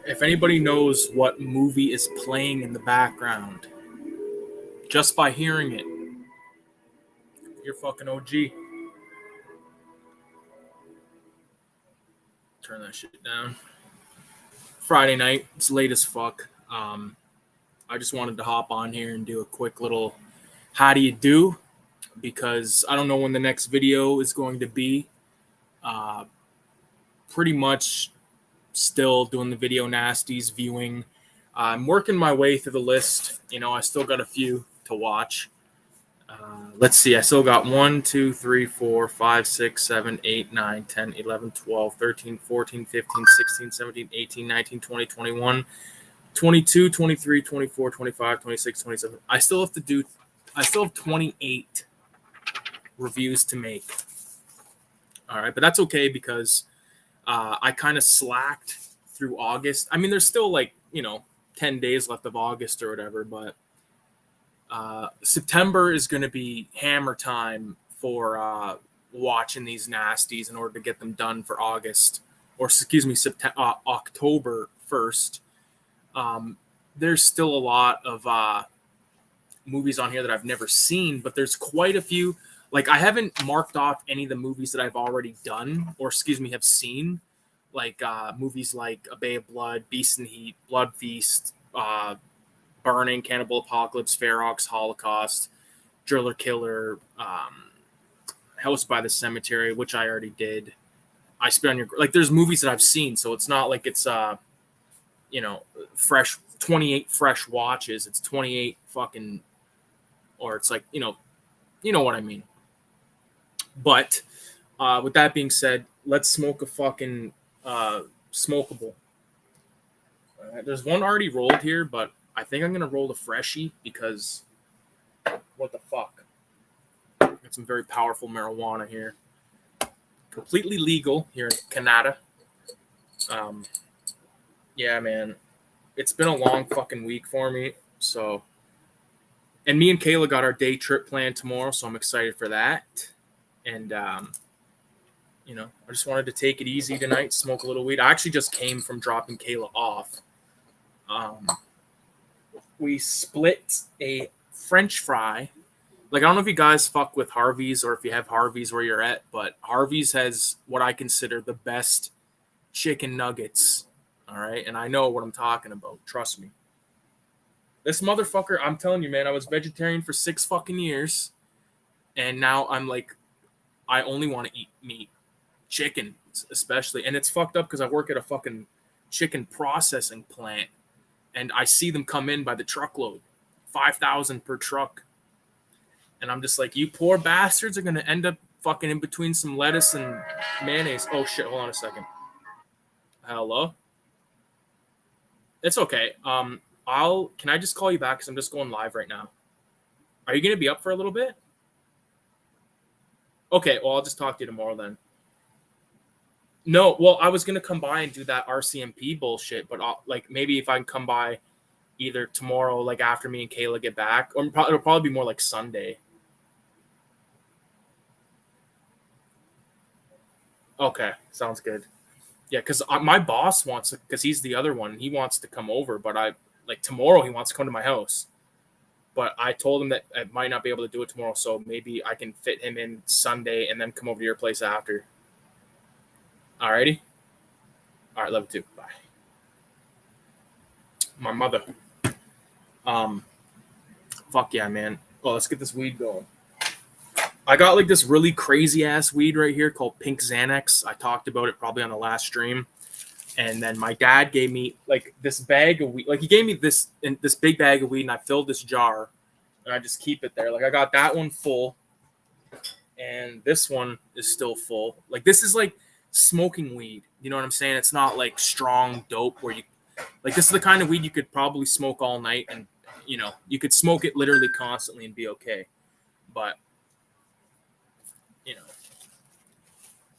If anybody knows what movie is playing in the background, just by hearing it, you're fucking OG. Turn that shit down. Friday night, it's late as fuck. I just wanted to hop on here and do a quick little how do you do, because I don't know when the next video is going to be. Pretty much still doing the video nasties viewing. I'm working my way through the list. I still got a few to watch. Let's see. I still got 1, 2, 3, 4, 5, 6, 7, 8, 9, 10, 11, 12, 13, 14, 15, 16, 17, 18, 19, 20, 21, 22, 23, 24, 25, 26, 27. I still have 28 reviews to make. All right. But that's okay because I kind of slacked through August. I mean, there's still 10 days left of August or whatever, but September is going to be hammer time for watching these nasties in order to get them done for August, or excuse me, October 1st. There's still a lot of movies on here that I've never seen, but there's quite a few. Like, I haven't marked off any of the movies that I've already done, or excuse me, have seen. Like movies like A Bay of Blood, Beast in the Heat, Blood Feast, Burning, Cannibal Apocalypse, Ferox, Holocaust, Driller Killer, House by the Cemetery, which I already did. I Spit on Your... there's movies that I've seen, so it's not like it's, fresh, 28 fresh watches. It's 28 fucking... Or it's like, you know what I mean. But with that being said, let's smoke a fucking smokable. There's one already rolled here, but I think I'm going to roll the freshie because what the fuck? Got some very powerful marijuana here. Completely legal here in Canada. Yeah, man. It's been a long fucking week for me. So, and me and Kayla got our day trip planned tomorrow, so I'm excited for that. And, I just wanted to take it easy tonight, smoke a little weed. I actually just came from dropping Kayla off. We split a French fry. I don't know if you guys fuck with Harvey's or if you have Harvey's where you're at, but Harvey's has what I consider the best chicken nuggets. All right. And I know what I'm talking about. Trust me. This motherfucker, I'm telling you, man, I was vegetarian for 6 fucking years. And now I'm I only want to eat meat. Chicken, especially. And it's fucked up because I work at a fucking chicken processing plant. And I see them come in by the truckload, 5,000 per truck. And I'm just like, you poor bastards are going to end up fucking in between some lettuce and mayonnaise. Oh, shit. Hold on a second. Hello? It's okay. Can I just call you back? Because I'm just going live right now. Are you going to be up for a little bit? Okay. Well, I'll just talk to you tomorrow then. No, well, I was going to come by and do that RCMP bullshit, but maybe if I can come by either tomorrow, after me and Kayla get back, or it'll probably be more like Sunday. Okay, sounds good. Yeah, because my boss wants to, because he's the other one, he wants to come over, but tomorrow he wants to come to my house. But I told him that I might not be able to do it tomorrow, so maybe I can fit him in Sunday and then come over to your place after. Alrighty? Alright, love you too. Bye. My mother. Fuck yeah, man. Oh, let's get this weed going. I got this really crazy ass weed right here called Pink Xanax. I talked about it probably on the last stream. And then my dad gave me this bag of weed. He gave me this big bag of weed, and I filled this jar, and I just keep it there. I got that one full, and this one is still full. This is smoking weed. You know what I'm saying? It's not strong dope where you this is the kind of weed you could probably smoke all night, and you could smoke it literally constantly and be okay. But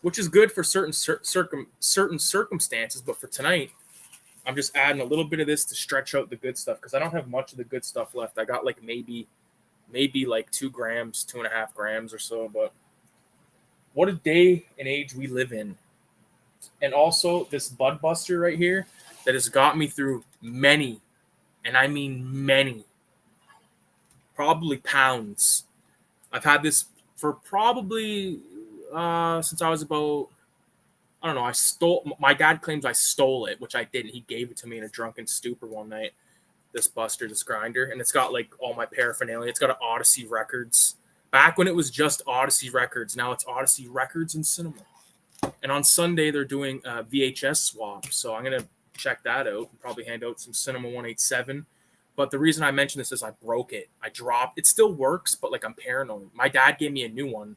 which is good for certain circumstances. But for tonight, I'm just adding a little bit of this to stretch out the good stuff because I don't have much of the good stuff left. I got maybe 2 grams, 2.5 grams or so. But what a day and age we live in. and also this bud buster right here that has got me through many, and I mean many, probably pounds. I've had this for probably since I was about, I don't know. I stole. My dad claims I stole it, which I didn't. He gave it to me in a drunken stupor one night. This buster, this grinder, and it's got like all my paraphernalia. It's got an Odyssey Records. Back when it was just Odyssey Records, now it's Odyssey Records and Cinema. And on Sunday they're doing a VHS swap, so I'm gonna check that out and probably hand out some Cinema 187. But the reason I mention this is I broke it. I dropped. It still works, but like I'm paranoid. My dad gave me a new one.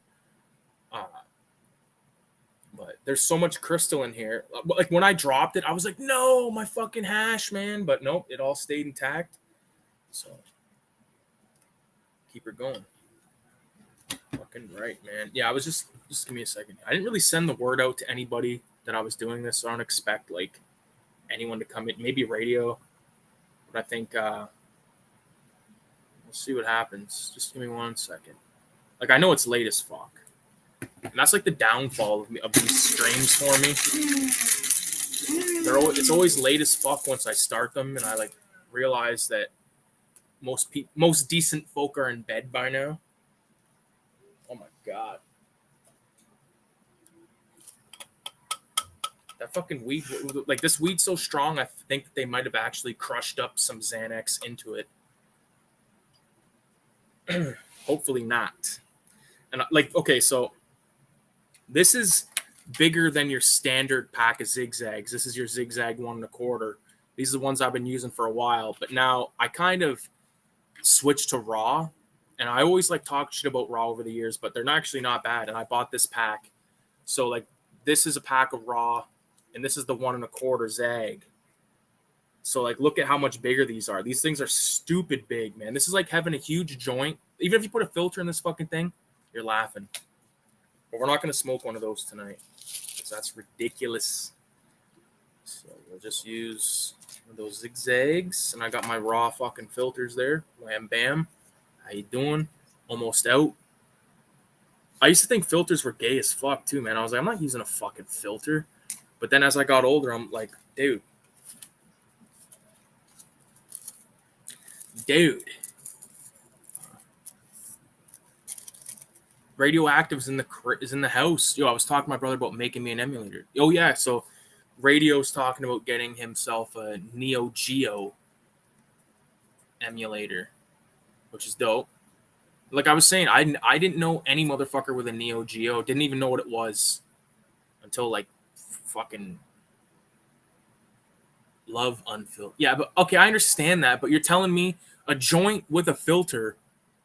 But there's so much crystal in here. Like when I dropped it, I was like, no, my fucking hash, man. But nope, it all stayed intact. So keep her going. Fucking right, man. Yeah, I was just give me a second. I didn't really send the word out to anybody that I was doing this, so I don't expect like anyone to come in. Maybe radio. But I think we'll see what happens. Just give me 1 second. Like I know it's late as fuck. And that's like the downfall of these streams for me. It's always late as fuck once I start them, and I like realize that most decent folk are in bed by now. Oh my god, that fucking weed! Like this weed's so strong, I think that they might have actually crushed up some Xanax into it. Hopefully not. And like, okay, so. This is bigger than your standard pack of zigzags. This is your zigzag 1 1/4. These are the ones I've been using for a while, but now I kind of switched to raw, and I always like talk shit about raw over the years, but they're actually not bad. And I bought this pack, so like this is a pack of raw, and this is the 1 1/4 zag. So like, look at how much bigger these are. These things are stupid big, man. This is like having a huge joint. Even if you put a filter in this fucking thing, you're laughing. But we're not going to smoke one of those tonight, because that's ridiculous. So we'll just use one of those zigzags. And I got my raw fucking filters there. Wham bam. How you doing? Almost out. I used to think filters were gay as fuck too, man. I was like, I'm not using a fucking filter. But then as I got older, I'm like, dude. Radioactive is in the house. Yo, I was talking to my brother about making me an emulator. Oh yeah, so Radio's talking about getting himself a Neo Geo emulator, which is dope. Like I was saying, I didn't know any motherfucker with a Neo Geo. Didn't even know what it was until like fucking Love Unfiltered. Yeah, but okay, I understand that, but you're telling me a joint with a filter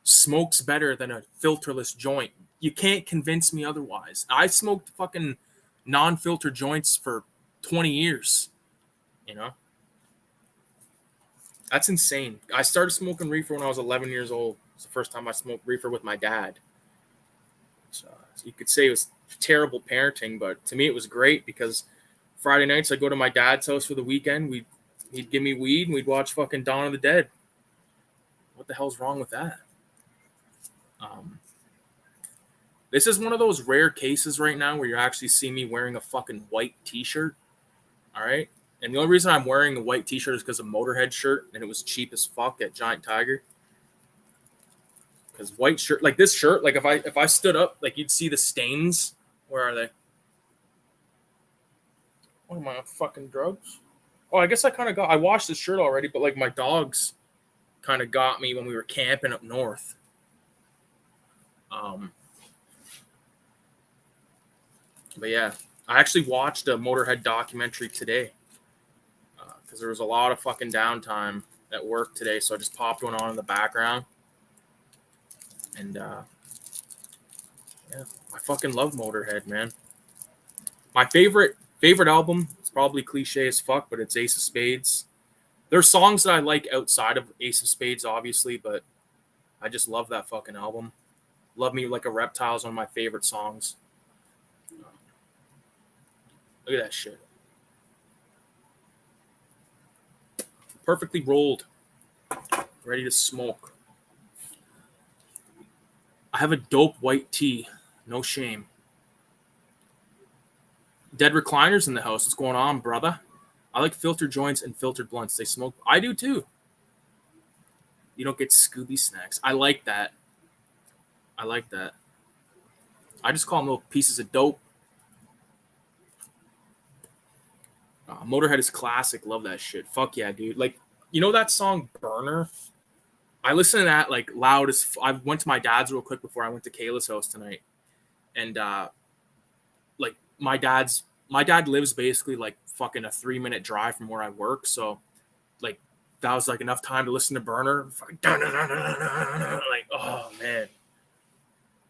smokes better than a filterless joint. You can't convince me otherwise. I smoked fucking non-filter joints for 20 years. You know? That's insane. I started smoking reefer when I was 11 years old. It's the first time I smoked reefer with my dad. So you could say it was terrible parenting, but to me it was great because Friday nights I'd go to my dad's house for the weekend. He'd give me weed and we'd watch fucking Dawn of the Dead. What the hell's wrong with that? This is one of those rare cases right now where you actually see me wearing a fucking white t-shirt. All right. And the only reason I'm wearing the white t-shirt is because of Motorhead shirt, and it was cheap as fuck at Giant Tiger. Because white shirt, like this shirt, like if I stood up, like you'd see the stains. Where are they? What am I on fucking drugs? Oh, I guess I washed this shirt already, but like my dogs kind of got me when we were camping up north. But yeah, I actually watched a Motorhead documentary today because there was a lot of fucking downtime at work today, so I just popped one on in the background. And yeah, I fucking love Motorhead, man. My favorite album, it's probably cliche as fuck, but it's Ace of Spades. There's songs that I like outside of Ace of Spades, obviously, but I just love that fucking album. Love Me Like a Reptile is one of my favorite songs. Look at that shit. Perfectly rolled. Ready to smoke. I have a dope white tee. No shame. Dead Recliners in the house. What's going on, brother? I like filtered joints and filtered blunts. They smoke. I do too. You don't get Scooby snacks. I like that. I like that. I just call them little pieces of dope. Motorhead is classic. Love that shit. Fuck yeah, dude. Like, you know that song Burner? I listen to that like loud as I went to my dad's real quick before I went to Kayla's house tonight. And like my dad lives basically like fucking a 3-minute drive from where I work. So like that was like enough time to listen to Burner. Like, oh man.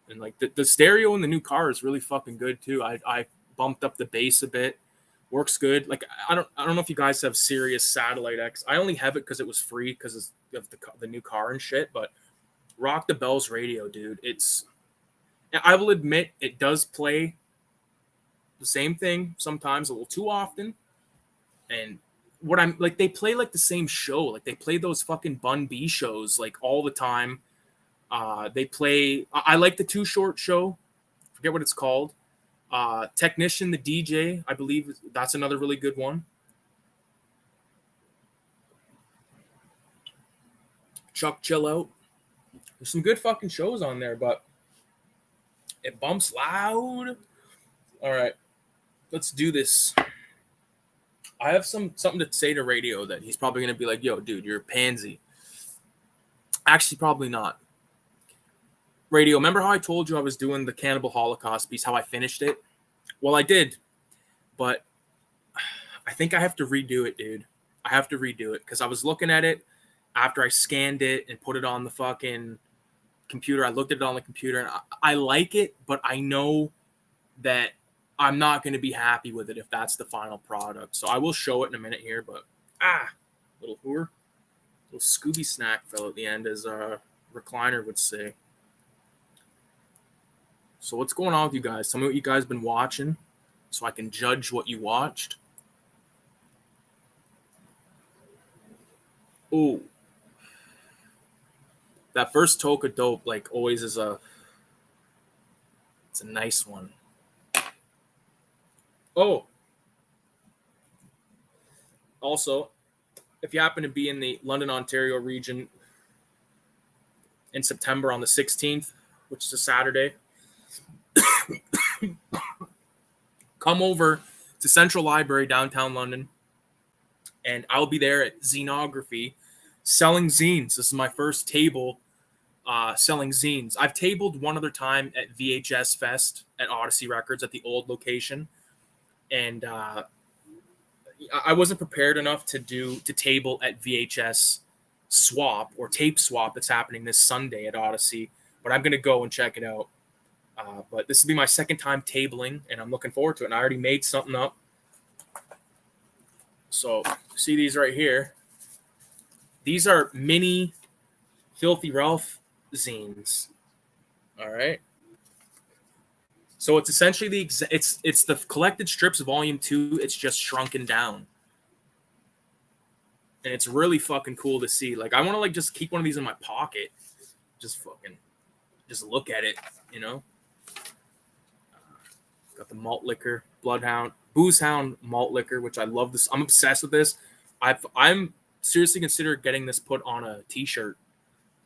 And like the stereo in the new car is really fucking good too. I bumped up the bass a bit. Works good. Like I don't know if you guys have Sirius Satellite X. I only have it because it was free because of the new car and shit. But Rock the Bells radio, dude. I will admit it does play the same thing sometimes a little too often. And what I'm like, they play like the same show. Like they play those fucking Bun B shows like all the time. They play. I like the Too Short show. Forget what it's called. Technician, the DJ, I believe that's another really good one. Chuck Chill Out. There's some good fucking shows on there, but it bumps loud. All right, let's do this. I have something to say to Radio that he's probably gonna be like, "Yo, dude, you're a pansy." Actually, probably not. Radio, remember how I told you I was doing the Cannibal Holocaust piece, how I finished it? Well, I did, but I think I have to redo it, dude. I have to redo it because I was looking at it after I scanned it and put it on the fucking computer. I looked at it on the computer, and I like it, but I know that I'm not going to be happy with it if that's the final product. So I will show it in a minute here, but little whore. Little Scooby snack fell at the end, as Recliner would say. So what's going on with you guys? Tell me what you guys been watching so I can judge what you watched. Ooh. That first Toka Dope, like always, it's a nice one. Oh. Also, if you happen to be in the London, Ontario region in September on the 16th, which is a Saturday, come over to Central Library, downtown London, and I'll be there at Zinography selling zines. This is my first table selling zines. I've tabled one other time at VHS Fest at Odyssey Records at the old location, and I wasn't prepared enough to table at VHS Swap or Tape Swap that's happening this Sunday at Odyssey, but I'm going to go and check it out. But this will be my second time tabling, and I'm looking forward to it. And I already made something up. So, see these right here. These are mini Filthy Ralph zines. All right. So it's essentially it's the collected strips of Volume 2. It's just shrunken down. And it's really fucking cool to see. Like, I want to like just keep one of these in my pocket. Just look at it, you know? Got the malt liquor, Bloodhound, Boozehound malt liquor, which I love this. I'm obsessed with this. I'm seriously consider getting this put on a t-shirt.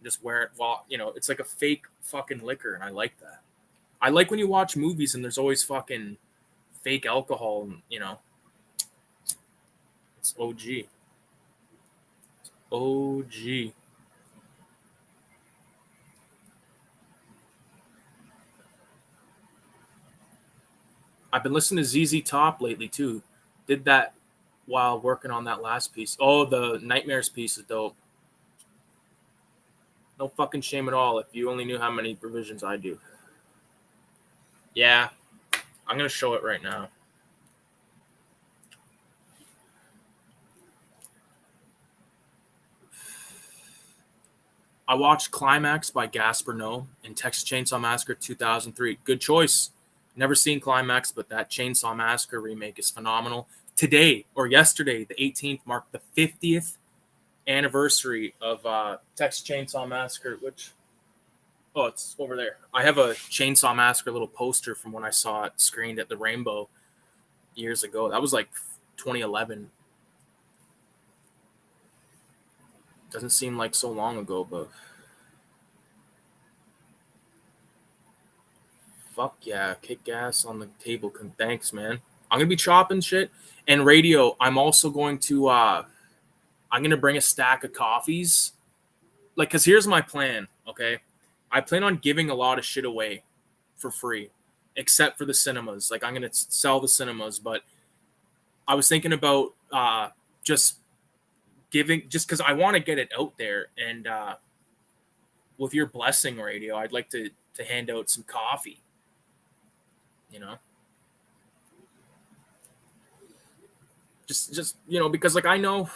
Just wear it while, you know, it's like a fake fucking liquor, and I like that. I like when you watch movies and there's always fucking fake alcohol, and, you know. It's OG. It's OG. I've been listening to ZZ Top lately too. Did that while working on that last piece. Oh, the Nightmares piece is dope. No fucking shame at all if you only knew how many provisions I do. Yeah, I'm going to show it right now. I watched Climax by Gaspar Noé and Texas Chainsaw Massacre 2003. Good choice. Never seen Climax, but that Chainsaw Massacre remake is phenomenal. Today, or yesterday, the 18th, marked the 50th anniversary of Texas Chainsaw Massacre, which, oh, it's over there. I have a Chainsaw Massacre little poster from when I saw it screened at the Rainbow. years ago. That was like 2011. Doesn't seem like so long ago, but fuck yeah, kick gas on the table. Thanks, man. I'm gonna be chopping shit. And radio, I'm also going to I'm gonna bring a stack of coffees. Like, cause here's my plan, okay? I plan on giving a lot of shit away for free, except for the cinemas. Like, I'm gonna sell the cinemas, but I was thinking about just giving, just because I want to get it out there. And with your blessing, radio, I'd like to hand out some coffee. You know, just because like I know,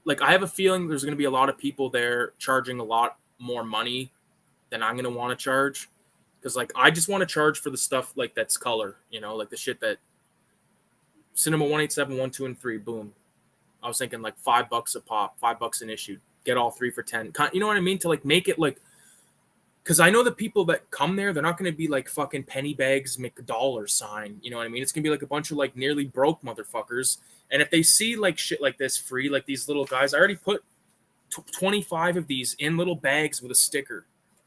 like I have a feeling there's going to be a lot of people there charging a lot more money than I'm going to want to charge. Because like I just want to charge for the stuff like that's color, like the shit that Cinema 187, 1, 2, and 3, boom. I was thinking like $5 a pop, $5 an issue. Get all 3 for 10. You know what I mean? To like make it like, because I know the people that come there, they're not going to be like fucking penny bags, make a dollar sign. You know what I mean? It's going to be like a bunch of like nearly broke motherfuckers. And if they see like shit like this free, like these little guys, I already put 25 of these in little bags with a sticker.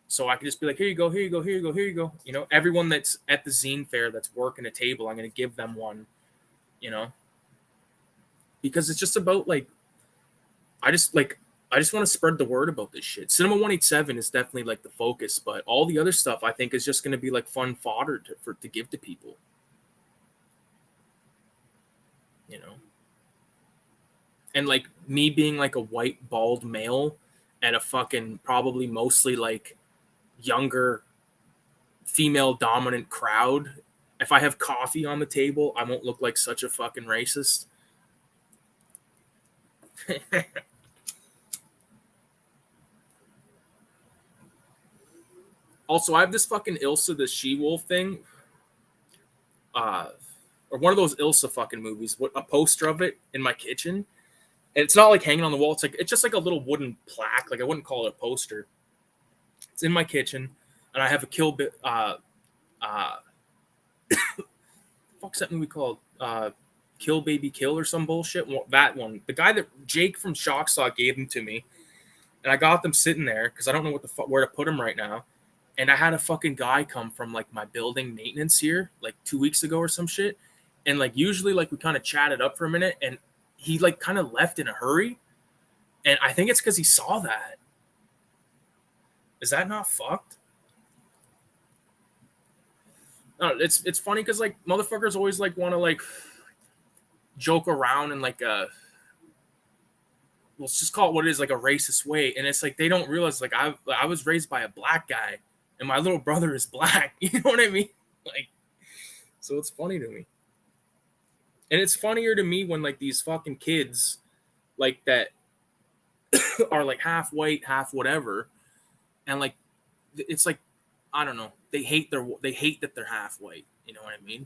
So I can just be like, here you go, here you go, here you go, here you go. Everyone that's at the zine fair that's working a table, I'm going to give them one, because it's just about like, I just want to spread the word about this shit. Cinema 187 is definitely like the focus, but all the other stuff I think is just going to be like fun fodder to give to people. And like me being like a white bald male at a fucking probably mostly like younger female dominant crowd. If I have coffee on the table, I won't look like such a fucking racist. Also, I have this fucking Ilsa the She-Wolf thing. Or one of those Ilsa fucking movies. A poster of it in my kitchen. And it's not like hanging on the wall. It's just like a little wooden plaque. Like I wouldn't call it a poster. It's in my kitchen. And I have a Kill Bill. Fuck's that movie called? Kill Baby Kill or some bullshit. That one. The guy that Jake from Shockstock gave them to me. And I got them sitting there because I don't know where to put them right now. And I had a fucking guy come from like my building maintenance here like 2 weeks ago or some shit. And like usually like we kind of chatted up for a minute and he like kind of left in a hurry. And I think it's because he saw that. Is that not fucked? No, it's funny because like motherfuckers always like want to like joke around in like let's just call it what it is, like a racist way. And it's like they don't realize like I was raised by a black guy and my little brother is black. You know what I mean? Like, so it's funny to me. And it's funnier to me when like these fucking kids like that are like half white, half whatever. And like, it's like, I don't know. They hate that they're half white. You know what I mean?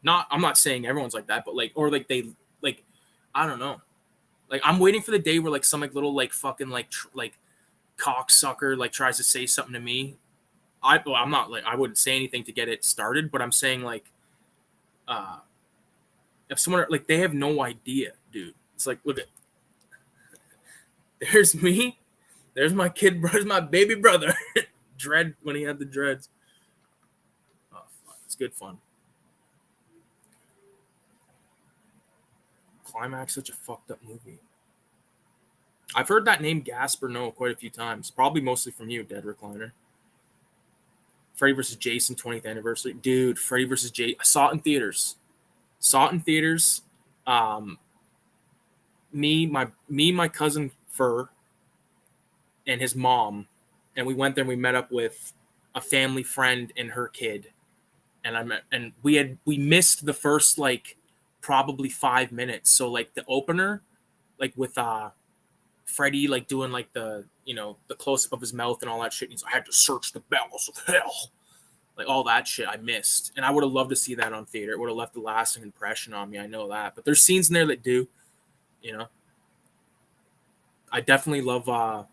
I'm not saying everyone's like that, but like, or like they like, I don't know. Like I'm waiting for the day where like some like little like fucking like cocksucker like tries to say something to me. I'm not like I wouldn't say anything to get it started, but I'm saying like, if someone like they have no idea, dude. It's like look at there's me, there's my kid, there's my baby brother, dread when he had the dreads. Oh, fuck. It's good fun. Climax, such a fucked up movie. I've heard that name Gasper No quite a few times, probably mostly from you, Dead Recliner. Freddy vs. Jason 20th anniversary. Dude, Freddy vs. Jason. I saw it in theaters. My cousin Fur and his mom, and we went there and we met up with a family friend and her kid. And we missed the first like probably 5 minutes. So like the opener, like with Freddy like doing like the the close up of his mouth and all that shit. He's like, I had to search the bowels of hell. Like all that shit I missed. And I would have loved to see that on theater. It would have left a lasting impression on me. I know that. But there's scenes in there that do, I definitely love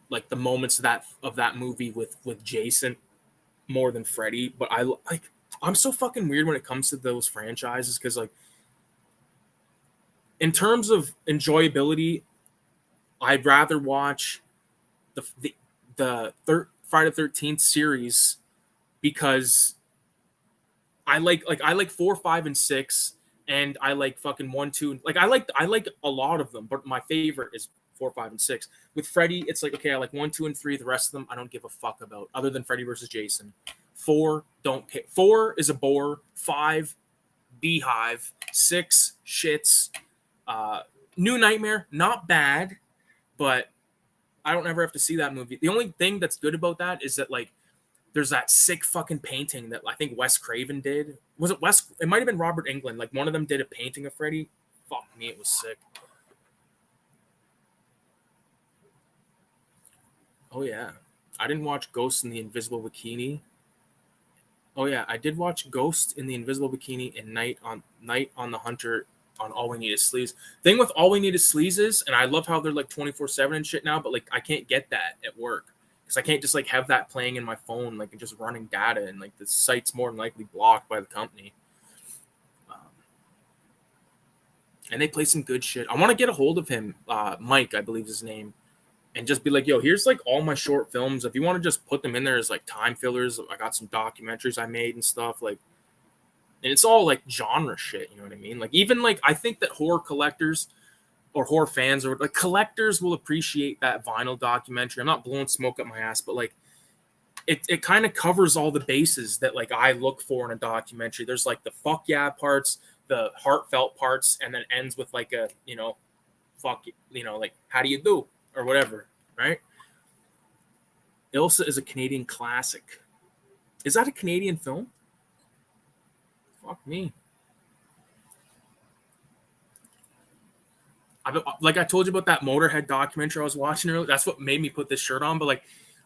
like the moments of that movie with Jason more than Freddy, but I'm so fucking weird when it comes to those franchises because like in terms of enjoyability, I'd rather watch the Friday the 13th series because I like 4, 5, and 6, and I like fucking 1, 2. Like I like a lot of them, but my favorite is 4, 5, and 6. With Freddy, it's like okay, I like 1, 2, and 3. The rest of them I don't give a fuck about, other than Freddy versus Jason. 4 don't care. 4 is a bore. 5 beehive. 6 shits. New Nightmare not bad, but I don't ever have to see that movie. The only thing that's good about that is that like there's that sick fucking painting that I think Wes Craven did. Was it Wes? It might have been Robert Englund. Like one of them did a painting of Freddy. Fuck me, it was sick. Oh yeah, I didn't watch Ghost in the Invisible Bikini. Oh yeah, I did watch Ghost in the Invisible Bikini and Night on the Hunter on All We Need Is Sleeves. Thing with All We Need Is Sleeves is, and I love how they're like 24/7 and shit now, but like I can't get that at work because I can't just like have that playing in my phone like and just running data, and like the site's more than likely blocked by the company. Um, and they play some good shit. I want to get a hold of him, Mike, I believe his name, and just be like, yo, here's like all my short films. If you want to just put them in there as like time fillers, I got some documentaries I made and stuff like, and it's all like genre shit. You know what I mean? Like even like I think that horror collectors or horror fans or like collectors will appreciate that vinyl documentary. I'm not blowing smoke up my ass, but like it kind of covers all the bases that like I look for in a documentary. There's like the fuck yeah parts, the heartfelt parts, and then ends with like a fuck like how do you do or whatever, right? Ilsa is a Canadian classic. Is that a Canadian film? Fuck me. Like I told you about that Motorhead documentary I was watching earlier. That's what made me put this shirt on. But like,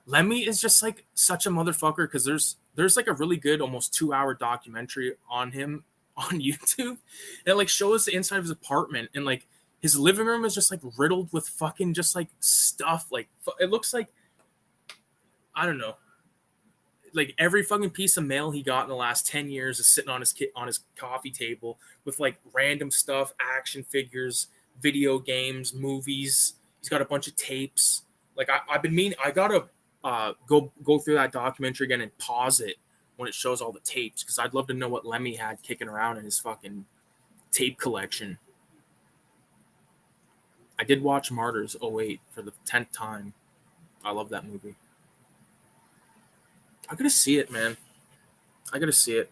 Lemmy is just like such a motherfucker because there's like a really good almost 2 hour documentary on him on YouTube. It like shows the inside of his apartment and like his living room is just like riddled with fucking just like stuff. Like it looks like I don't know. Like every fucking piece of mail he got in the last 10 years is sitting on his coffee table with like random stuff, action figures, video games, movies. He's got a bunch of tapes. Like I've been meaning I gotta go through that documentary again and pause it when it shows all the tapes because I'd love to know what Lemmy had kicking around in his fucking tape collection. I did watch Martyrs '08 for the 10th time. I love that movie. I gotta see it, man. I gotta see it.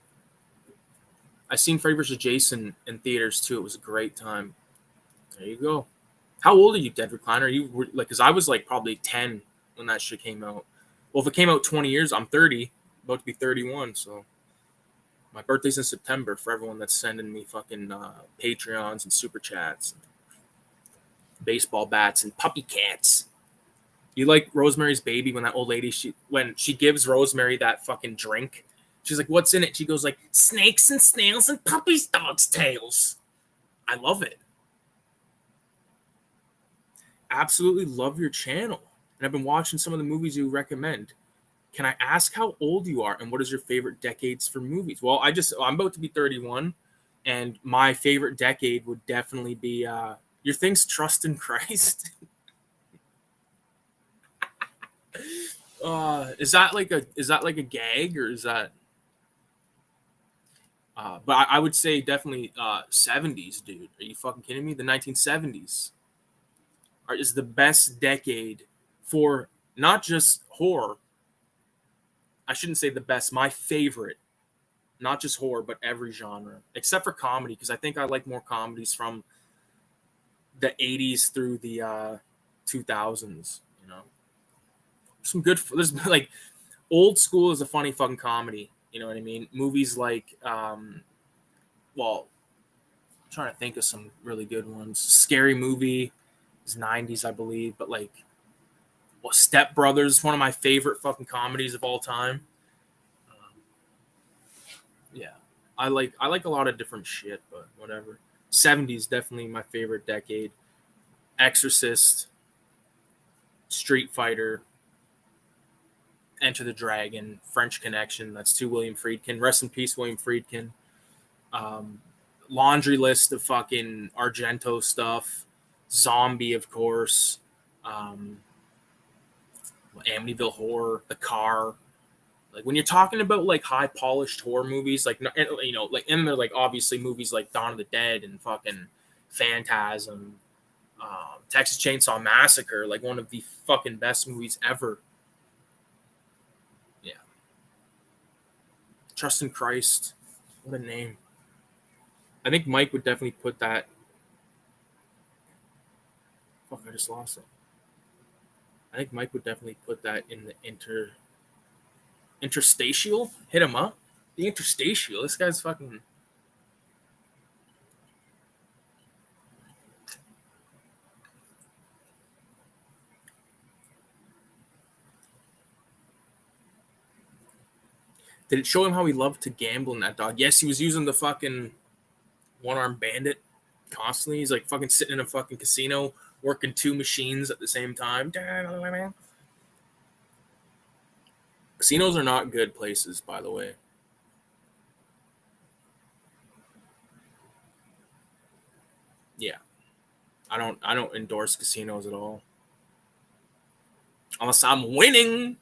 I seen Freddy vs. Jason in theaters too. It was a great time. There you go. How old are you, Dead Recliner? You were like, because I was like probably 10 when that shit came out. Well, if it came out 20 years, I'm 30, about to be 31. So my birthday's in September. For everyone that's sending me fucking Patreons and super chats, baseball bats and puppy cats. You like Rosemary's Baby when that old lady when she gives Rosemary that fucking drink. She's like, "What's in it?" She goes like, "Snakes and snails and puppies' dogs' tails." I love it. Absolutely love your channel, and I've been watching some of the movies you recommend. Can I ask how old you are and what is your favorite decades for movies? Well, I'm about to be 31, and my favorite decade would definitely be your thing's Trust in Christ. Is that like a gag or is that? But I would say definitely 70s, dude. Are you fucking kidding me? The 1970s is the best decade for not just horror. I shouldn't say the best. My favorite, not just horror, but every genre except for comedy, because I think I like more comedies from the 80s through the 2000s. You know, some good. There's like old school is a funny fucking comedy. You know what I mean? Movies like, well, I'm trying to think of some really good ones. Scary Movie is 90s, I believe, but like, well, Step Brothers, one of my favorite fucking comedies of all time. Um, yeah, I like a lot of different shit, but whatever. 70s definitely my favorite decade. Exorcist, Street Fighter, Enter the Dragon, French Connection. That's to William Friedkin. Rest in peace, William Friedkin. Laundry list of fucking Argento stuff. Zombie, of course. Amityville Horror, The Car. Like when you're talking about like high polished horror movies, like you know, like and they're like obviously movies like Dawn of the Dead and fucking Phantasm, Texas Chainsaw Massacre, like one of the fucking best movies ever. Yeah, Trust in Christ, what a name. I think Mike would definitely put that. Fuck, I just lost it. I think Mike would definitely put that in the interstitial. Hit him up. The interstitial. This guy's fucking. Did it show him how he loved to gamble in that dog? Yes, he was using the fucking one-armed bandit constantly. He's like fucking sitting in a fucking casino working two machines at the same time. Casinos are not good places, by the way. Yeah. I don't endorse casinos at all. Unless I'm winning.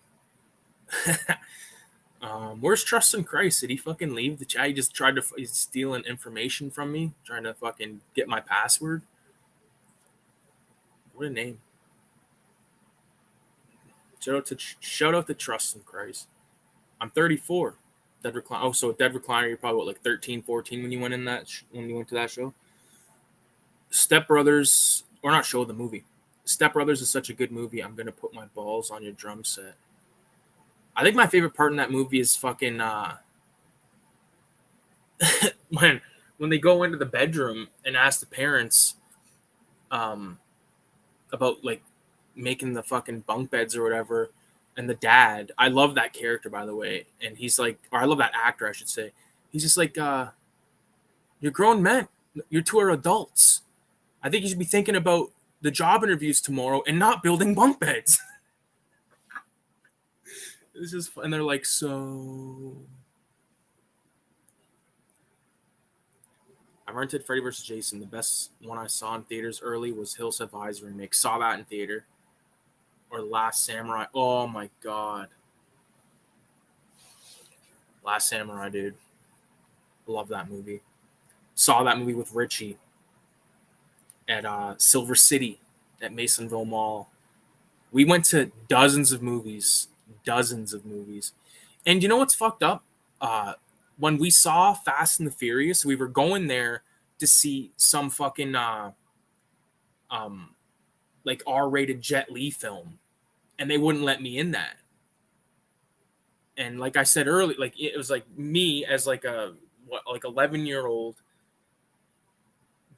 Where's Trust in Christ? Did he fucking leave the chat? He just tried to he's stealing information from me, trying to fucking get my password. What a name! Shout out to Trust in Christ. I'm 34. Dead Recliner. Oh, so Dead Recliner. You're probably what, like 13, 14 when you went in that when you went to that show. Step Brothers, or not show, the movie. Step Brothers is such a good movie. I'm gonna put my balls on your drum set. I think my favorite part in that movie is fucking when they go into the bedroom and ask the parents about like making the fucking bunk beds or whatever, and the dad. I love that character, by the way, and he's like, or I love that actor, I should say. He's just like, you're grown men. You two are adults. I think you should be thinking about the job interviews tomorrow and not building bunk beds. It's just, and they're like, so. I rented Freddy vs. Jason. The best one I saw in theaters early was Hills Have Eyes remake. Saw that in theater. Or Last Samurai. Oh my god. Last Samurai, dude. Love that movie. Saw that movie with Richie at Silver City at Masonville Mall. We went to dozens of movies. And you know what's fucked up? When we saw Fast and the Furious, we were going there to see some fucking like R-rated Jet Li film, and they wouldn't let me in that. And like I said earlier, like it was like me as like a 11-year-old.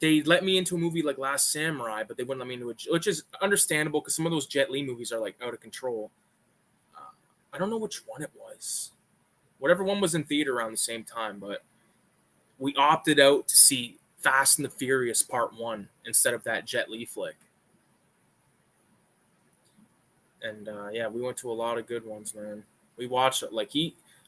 They let me into a movie like Last Samurai, but they wouldn't let me into it, which is understandable because some of those Jet Li movies are like out of control. I don't know which one it was. Whatever one was in theater around the same time, but we opted out to see Fast and the Furious Part 1 instead of that Jet Li flick. And yeah, we went to a lot of good ones, man. We watched it. Like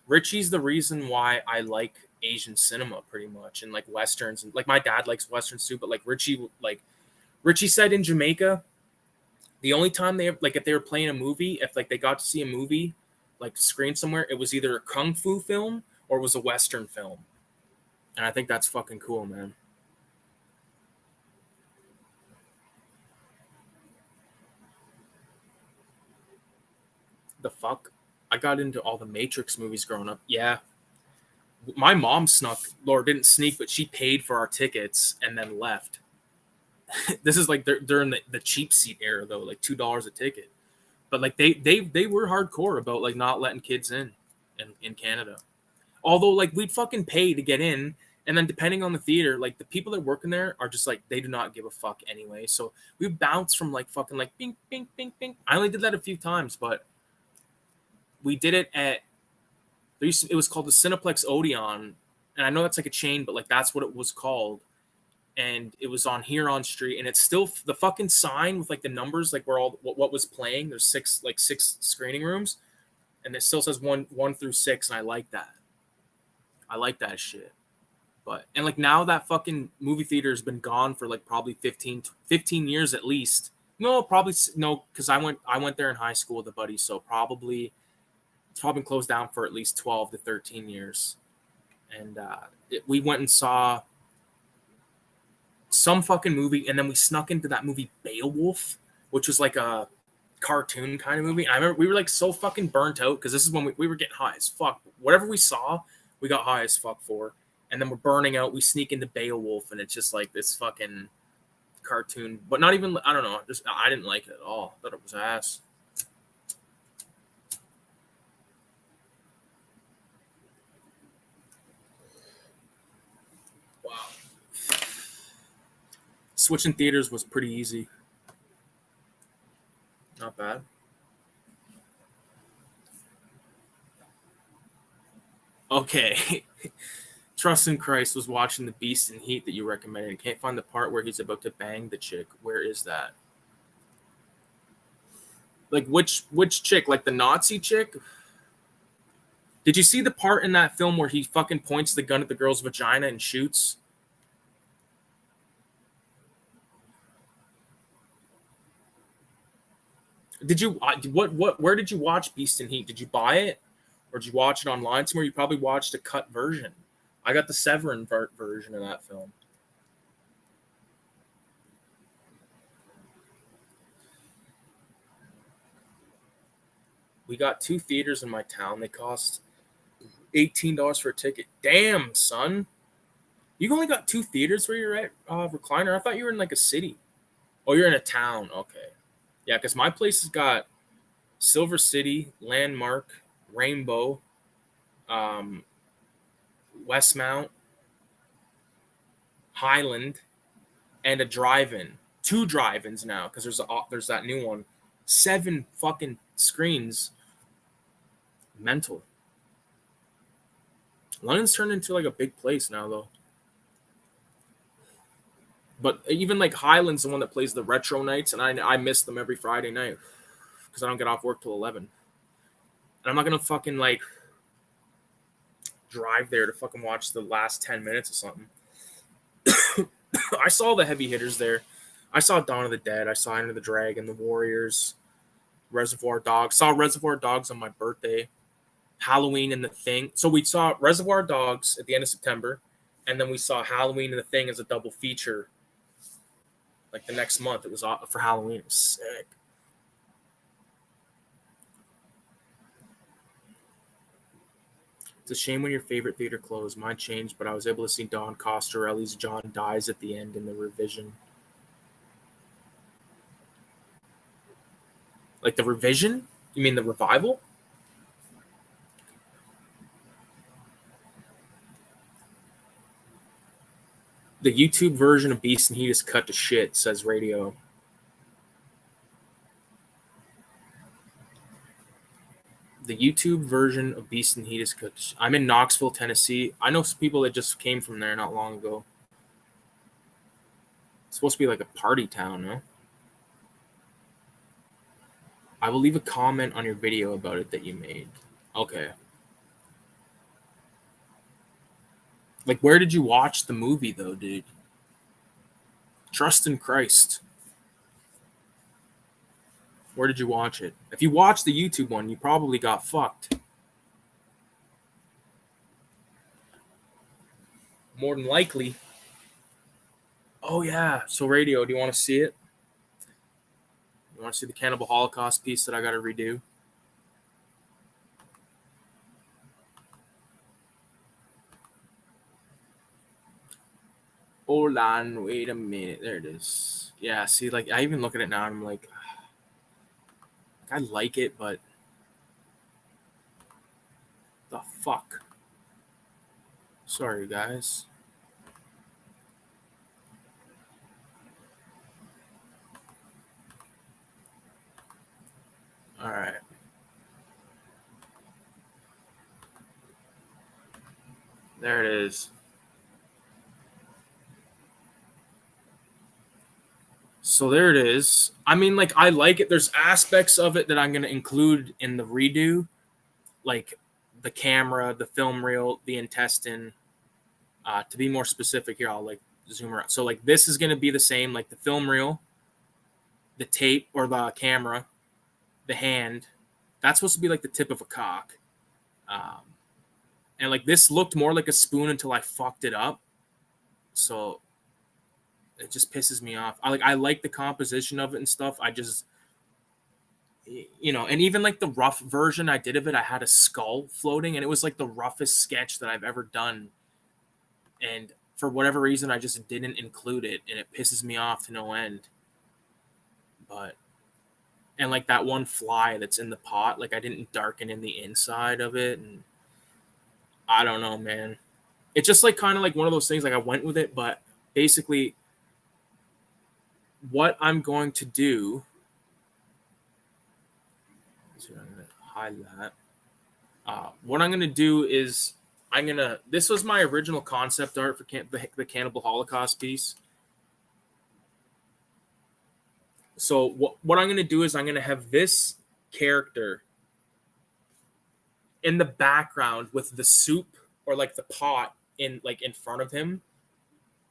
Richie's the reason why I like Asian cinema pretty much, and like Westerns, and like my dad likes Westerns too, but like Richie said in Jamaica, the only time they like if they were playing a movie, if like they got to see a movie like screened somewhere, it was either a kung fu film or it was a Western film. And I think that's fucking cool, man. The fuck? I got into all the Matrix movies growing up. Yeah. My mom snuck, or didn't sneak, but she paid for our tickets and then left. This is like during the cheap seat era, though, like $2 a ticket. But like they were hardcore about like not letting kids in Canada. Although like we'd fucking pay to get in, and then depending on the theater, like the people that work in there are just like they do not give a fuck anyway. So we bounce from like fucking like bing bing bing bing. I only did that a few times, but we did it at it was called the Cineplex Odeon, and I know that's like a chain, but like that's what it was called. And it was on Huron Street, and it's still the fucking sign with like the numbers, like where all what was playing. There's six screening rooms. and it still says 1 through 6, and I like that. I like that shit. But and like now that fucking movie theater has been gone for like probably 15 years at least. No, probably no, because I went there in high school with a buddy, so probably it's probably been closed down for at least 12 to 13 years. And we went and saw some fucking movie, and then we snuck into that movie Beowulf, which was like a cartoon kind of movie. And I remember we were like so fucking burnt out because this is when we were getting high as fuck. Whatever we saw, we got high as fuck for. And then we're burning out. We sneak into Beowulf, and it's just like this fucking cartoon. But not even, I don't know. Just I didn't like it at all. I thought it was ass. Wow. Switching theaters was pretty easy. Not bad. Okay. Trust in Christ was watching The Beast in Heat that you recommended and can't find the part where he's about to bang the chick. Where is that? Like which chick? Like the Nazi chick? Did you see the part in that film where he fucking points the gun at the girl's vagina and shoots? Did you where did you watch Beast in Heat? Did you buy it? Or did you watch it online somewhere? You probably watched a cut version. I got the Severin version of that film. We got 2 theaters in my town. They cost $18 for a ticket. Damn, son. You only got 2 theaters where you're at, Recliner? I thought you were in like a city. Oh, you're in a town. Okay. Yeah, because my place has got Silver City, Landmark, Rainbow, Westmount, Highland, and a drive-in. 2 drive-ins now because there's that new one. 7 fucking screens. Mental. London's turned into like a big place now, though. But even like Highland's the one that plays the retro nights, and I miss them every Friday night because I don't get off work till 11. And I'm not gonna fucking like drive there to fucking watch the last 10 minutes or something. I saw the heavy hitters there. I saw Dawn of the Dead. I saw Enter the Dragon, The Warriors, Reservoir Dogs. Saw Reservoir Dogs on my birthday. Halloween and The Thing. So we saw Reservoir Dogs at the end of September, and then we saw Halloween and The Thing as a double feature. Like the next month, it was for Halloween. It was sick. It's a shame when your favorite theater closed. Mine changed, but I was able to see Don Costarelli's John Dies at the end in the revision. Like the revision? You mean the revival? The YouTube version of Beast and Heat is cut to shit, says Radio. The YouTube version of Beast and Heat is cut to shit. I'm in Knoxville, Tennessee. I know some people that just came from there not long ago. It's supposed to be like a party town, no? I will leave a comment on your video about it that you made. Okay. Like, where did you watch the movie, though, dude? Trust in Christ. Where did you watch it? If you watched the YouTube one, you probably got fucked. More than likely. Oh, yeah. So, Radio, do you want to see it? You want to see the Cannibal Holocaust piece that I got to redo? Hold on, wait a minute. There it is. Yeah, see, like, I even look at it now and I'm like, I like it, but the fuck? Sorry, guys. All right. There it is. So there it is. I mean, like, I like it. There's aspects of it that I'm going to include in the redo, like the camera, the film reel, the intestine. To be more specific here, I'll like zoom around. So like this is going to be the same, like the film reel, the tape or the camera, the hand. That's supposed to be like the tip of a cock. And like this looked more like a spoon until I fucked it up. So it just pisses me off. I like the composition of it and stuff. I just, you know, and even like the rough version I did of it, I had a skull floating, and it was like the roughest sketch that I've ever done. And for whatever reason, I just didn't include it, and it pisses me off to no end. But, and like that one fly that's in the pot, like I didn't darken in the inside of it, and I don't know, man. It's just like kind of like one of those things, like I went with it, but basically what I'm going to do, so I'm going to hide that. What I'm going to do is this was my original concept art for the Cannibal Holocaust piece. So what I'm going to do is I'm going to have this character in the background with the soup or like the pot in front of him.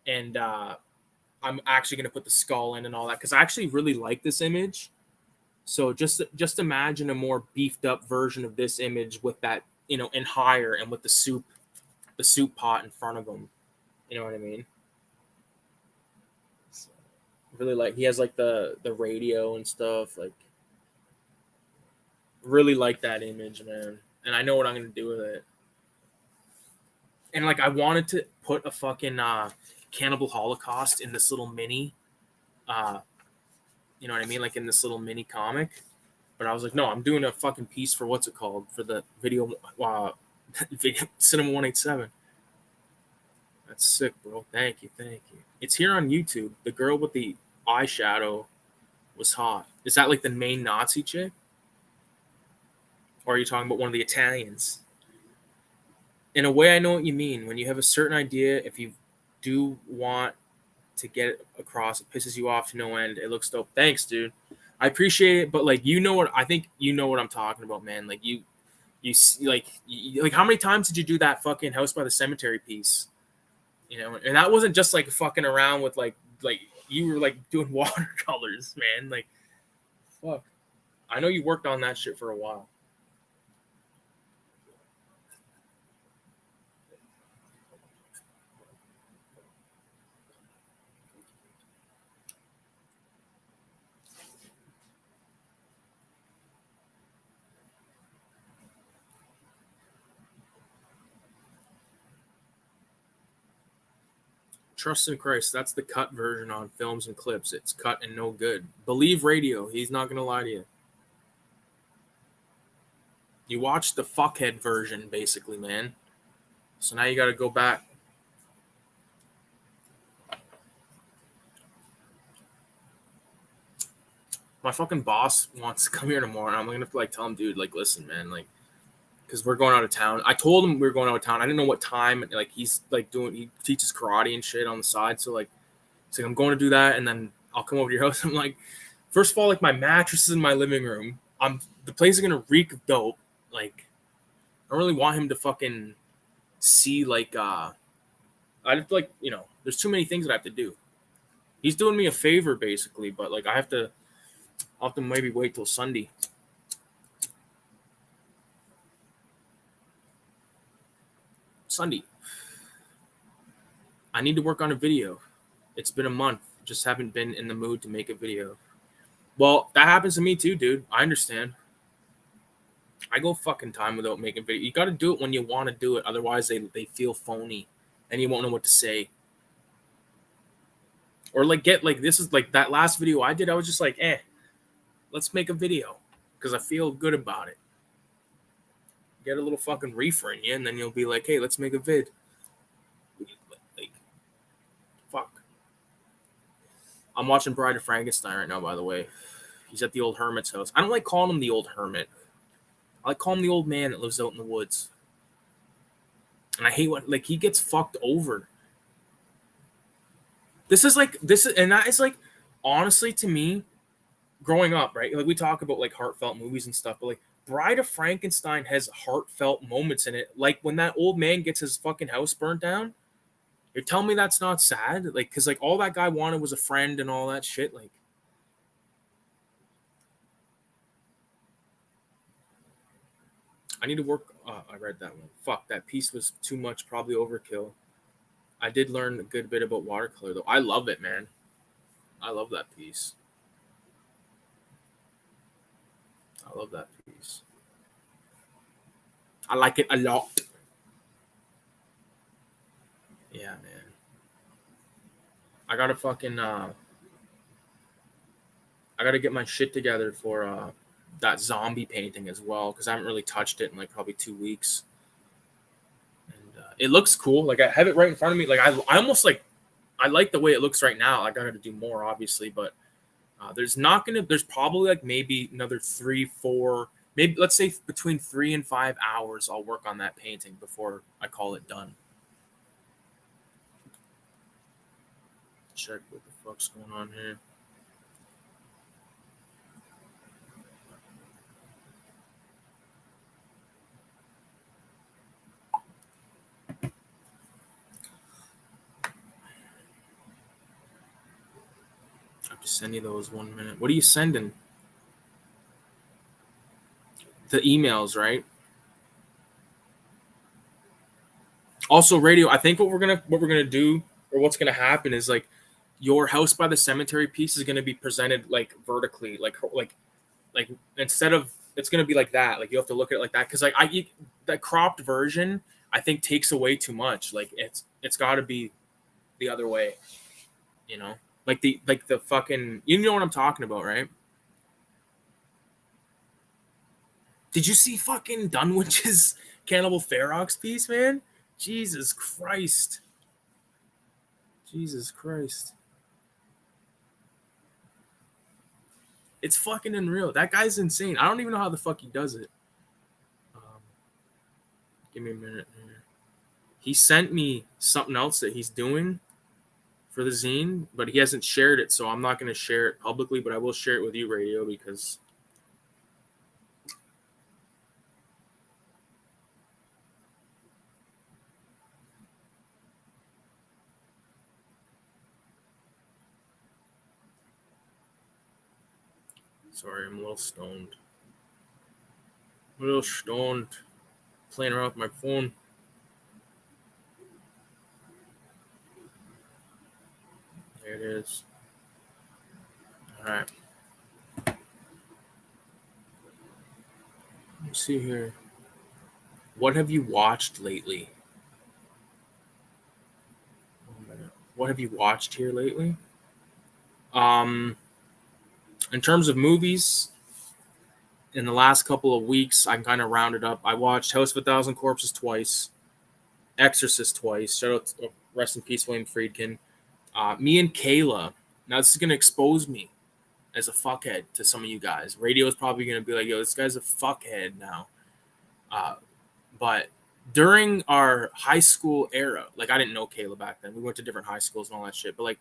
And I'm actually going to put the skull in and all that, because I actually really like this image. So just imagine a more beefed up version of this image with that, you know, and higher, and with the soup pot in front of him. You know what I mean? So, really like, he has like the radio and stuff. Like, really like that image, man. And I know what I'm going to do with it. And like, I wanted to put a fucking Cannibal Holocaust in this little mini, you know what I mean? Like in this little mini comic. But I was like, no, I'm doing a fucking piece for what's it called? For the video, Cinema 187. That's sick, bro. Thank you. It's here on YouTube. The girl with the eyeshadow was hot. Is that like the main Nazi chick? Or are you talking about one of the Italians? In a way, I know what you mean. When you have a certain idea, if you do want to get it across, it pisses you off to no end. It looks dope. Thanks, dude. I appreciate it, but like, you know what? I think you know what I'm talking about, man. Like you like how many times did you do that fucking House by the Cemetery piece? You know, and that wasn't just like fucking around with like you were like doing watercolors, man. Like, fuck. I know you worked on that shit for a while. Trust in Christ. That's the cut version on films and clips. It's cut and no good. Believe radio. He's not going to lie to you. You watched the fuckhead version, basically, man. So now you got to go back. My fucking boss wants to come here tomorrow, and I'm going to like tell him, dude, like, listen, man, like, because we're going out of town. I told him we were going out of town. I didn't know what time. Like, he's like he teaches karate and shit on the side. So like, it's like, I'm going to do that, and then I'll come over to your house. I'm like, first of all, like, my mattress is in my living room. The place is gonna reek of dope. Like, I don't really want him to fucking see like I have to, like, you know, there's too many things that I have to do. He's doing me a favor basically, but like I'll have to maybe wait till Sunday. I need to work on a video. It's been a month. Just haven't been in the mood to make a video. Well, that happens to me too, dude. I understand. I go fucking time without making video. You got to do it when you want to do it. Otherwise, they feel phony, and you won't know what to say. Or like this is like that last video I did. I was just like, let's make a video because I feel good about it. Get a little fucking reefer in you, and then you'll be like, hey, let's make a vid. Like, fuck. I'm watching Bride of Frankenstein right now, by the way. He's at the old hermit's house. I don't like calling him the old hermit. I like calling him the old man that lives out in the woods. And I hate when, like, he gets fucked over. And that is like, honestly, to me, growing up, right? Like, we talk about like heartfelt movies and stuff, but like, Bride of Frankenstein has heartfelt moments in it, like when that old man gets his fucking house burnt down. You're telling me that's not sad? Like, because like all that guy wanted was a friend and all that shit. Like, I need to work. I read that one. Fuck, that piece was too much, probably overkill. I did learn a good bit about watercolor though. I love it, man. I love that piece. I love that piece. I like it a lot. Yeah, man. I gotta fucking I gotta get my shit together for that zombie painting as well because I haven't really touched it in like probably 2 weeks. And it looks cool. Like I have it right in front of me. Like I almost like I like the way it looks right now. Like I gotta do more, obviously, but there's probably like maybe another 3, 4, maybe let's say between 3 and 5 hours. I'll work on that painting before I call it done. Check what the fuck's going on here. I have to send you those 1 minute. What are you sending? The emails, right? Also, radio. I think what we're gonna do or what's gonna happen is like your house by the cemetery piece is gonna be presented like vertically, like instead of it's gonna be like that. Like you have to look at it like that because like the cropped version I think takes away too much. Like it's got to be the other way, you know. Like the fucking you know what I'm talking about, right? Did you see fucking Dunwich's Cannibal Ferox piece, man? Jesus Christ. Jesus Christ. It's fucking unreal. That guy's insane. I don't even know how the fuck he does it. Um, give me a minute here. He sent me something else that he's doing for the zine, but he hasn't shared it, so I'm not going to share it publicly, but I will share it with you, Radio, because sorry, I'm a little stoned. A little stoned, playing around with my phone. There it is. All right. Let me see here. What have you watched lately? What have you watched here lately? Um, in terms of movies, in the last couple of weeks, I kind of rounded up. I watched House of a Thousand Corpses twice, Exorcist twice. Shout out, to, rest in peace, William Friedkin. Me and Kayla. Now this is gonna expose me as a fuckhead to some of you guys. Radio is probably gonna be like, "Yo, this guy's a fuckhead now." Uh, but during our high school era, like I didn't know Kayla back then. We went to different high schools and all that shit. But like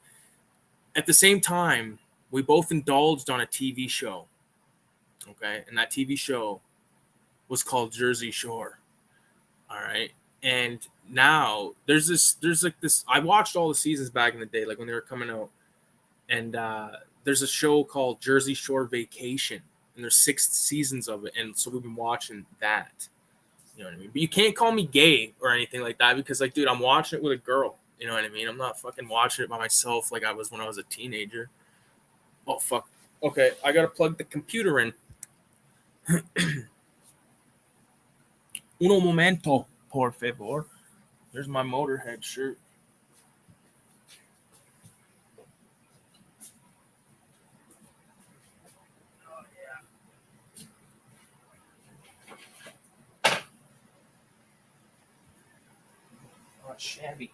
at the same time, we both indulged on a TV show. Okay, and that TV show was called Jersey Shore. All right. And now there's like this I watched all the seasons back in the day, like when they were coming out. And there's a show called Jersey Shore Vacation. And there's 6 seasons of it. And so we've been watching that. You know what I mean? But you can't call me gay or anything like that because like, dude, I'm watching it with a girl. You know what I mean? I'm not fucking watching it by myself like I was when I was a teenager. Oh fuck. Okay, I gotta plug the computer in. Uno momento, por favor. There's my Motorhead shirt. Oh, shabby.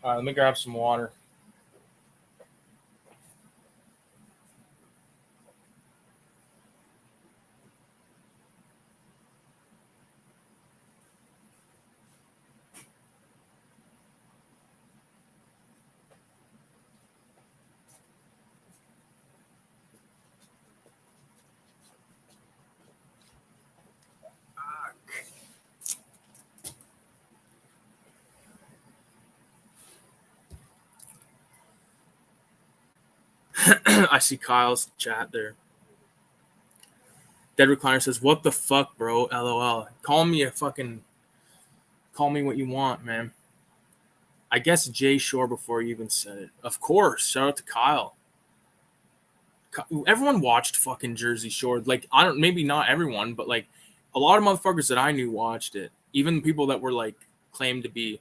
All right, let me grab some water. I see Kyle's chat there. Dead Recliner says, "What the fuck, bro? LOL. Call me what you want, man." I guess Jay Shore before you even said it. Of course. Shout out to Kyle. Everyone watched fucking Jersey Shore. Like, maybe not everyone, but like a lot of motherfuckers that I knew watched it. Even people that were like claimed to be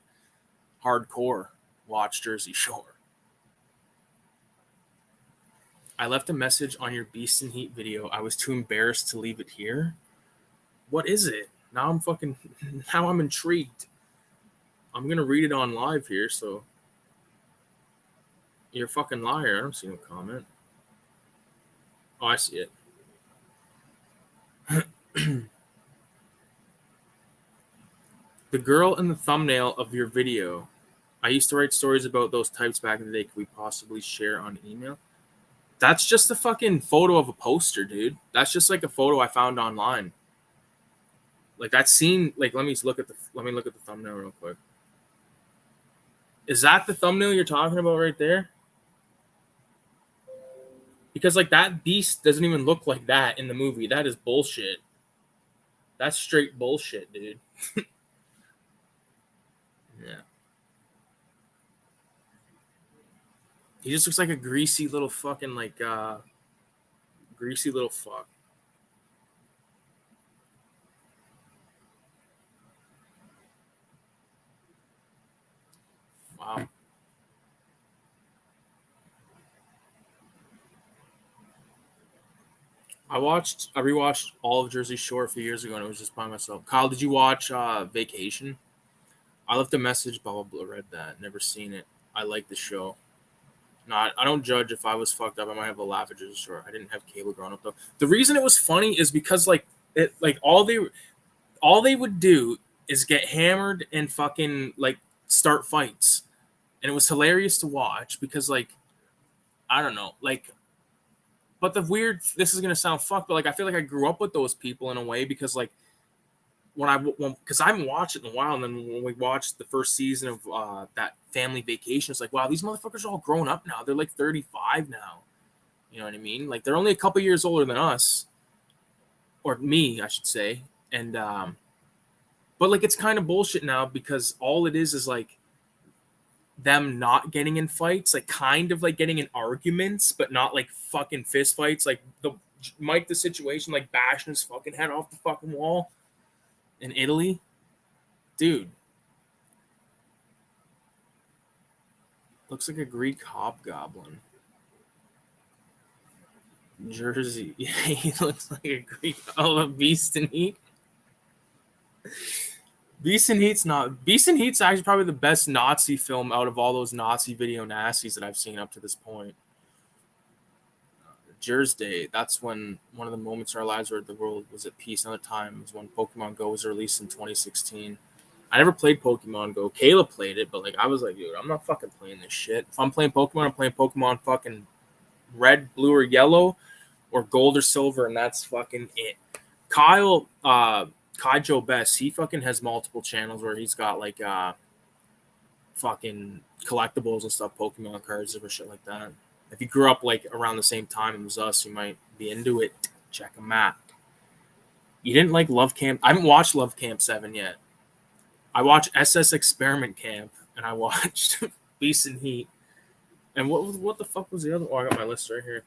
hardcore watched Jersey Shore. I left a message on your Beast and Heat video. I was too embarrassed to leave it here. What is it? Now I'm intrigued. I'm gonna read it on live here, so you're a fucking liar. I don't see no comment. Oh, I see it. The girl in the thumbnail of your video. I used to write stories about those types back in the day. Could we possibly share on email? That's just a fucking photo of a poster, dude. That's just like a photo I found online. Like that scene. Like let me look at the thumbnail real quick. Is that the thumbnail you're talking about right there? Because like that beast doesn't even look like that in the movie. That is bullshit. That's straight bullshit, dude. Yeah. He just looks like a greasy little fucking greasy little fuck. Wow. I rewatched all of Jersey Shore a few years ago and it was just by myself. Kyle, did you watch Vacation? I left a message, blah blah blah, read that, never seen it. I like the show. No, I don't judge. If I was fucked up, I might have a laugh at Jersey Shore. I didn't have cable growing up though. The reason it was funny is because all they would do is get hammered and fucking like start fights. And it was hilarious to watch because like I don't know, like but this is gonna sound fucked, but like I feel like I grew up with those people in a way because like because I haven't watched it in a while, and then when we watched the first season of that Family Vacation, it's like, wow, these motherfuckers are all grown up now. They're like 35 now. You know what I mean? Like they're only a couple years older than us, or me, I should say. And but like it's kind of bullshit now because all it is like them not getting in fights, like kind of like getting in arguments, but not like fucking fist fights. Like the situation, like bashing his fucking head off the fucking wall in Italy, dude. Looks like a Greek hobgoblin. Jersey. Yeah, he looks like a Greek. Oh, a Beast and Heat. Beast and Heat's actually probably the best Nazi film out of all those Nazi video nasties that I've seen up to this point. Jersey. That's when one of the moments in our lives where the world was at peace. Another time was when Pokemon Go was released in 2016. I never played Pokemon Go. Kayla played it, but like I was like, dude, I'm not fucking playing this shit. If I'm playing Pokemon, I'm playing Pokemon fucking red, blue, or yellow, or gold or silver, and that's fucking it. Kyle, Kaijo Best, he fucking has multiple channels where he's got like fucking collectibles and stuff, Pokemon cards or shit like that. If you grew up like around the same time as us, you might be into it. Check him out. You didn't like Love Camp? I haven't watched Love Camp 7 yet. I watched SS Experiment Camp, and I watched Beast and Heat. And what the fuck was the other? Oh, I got my list right here.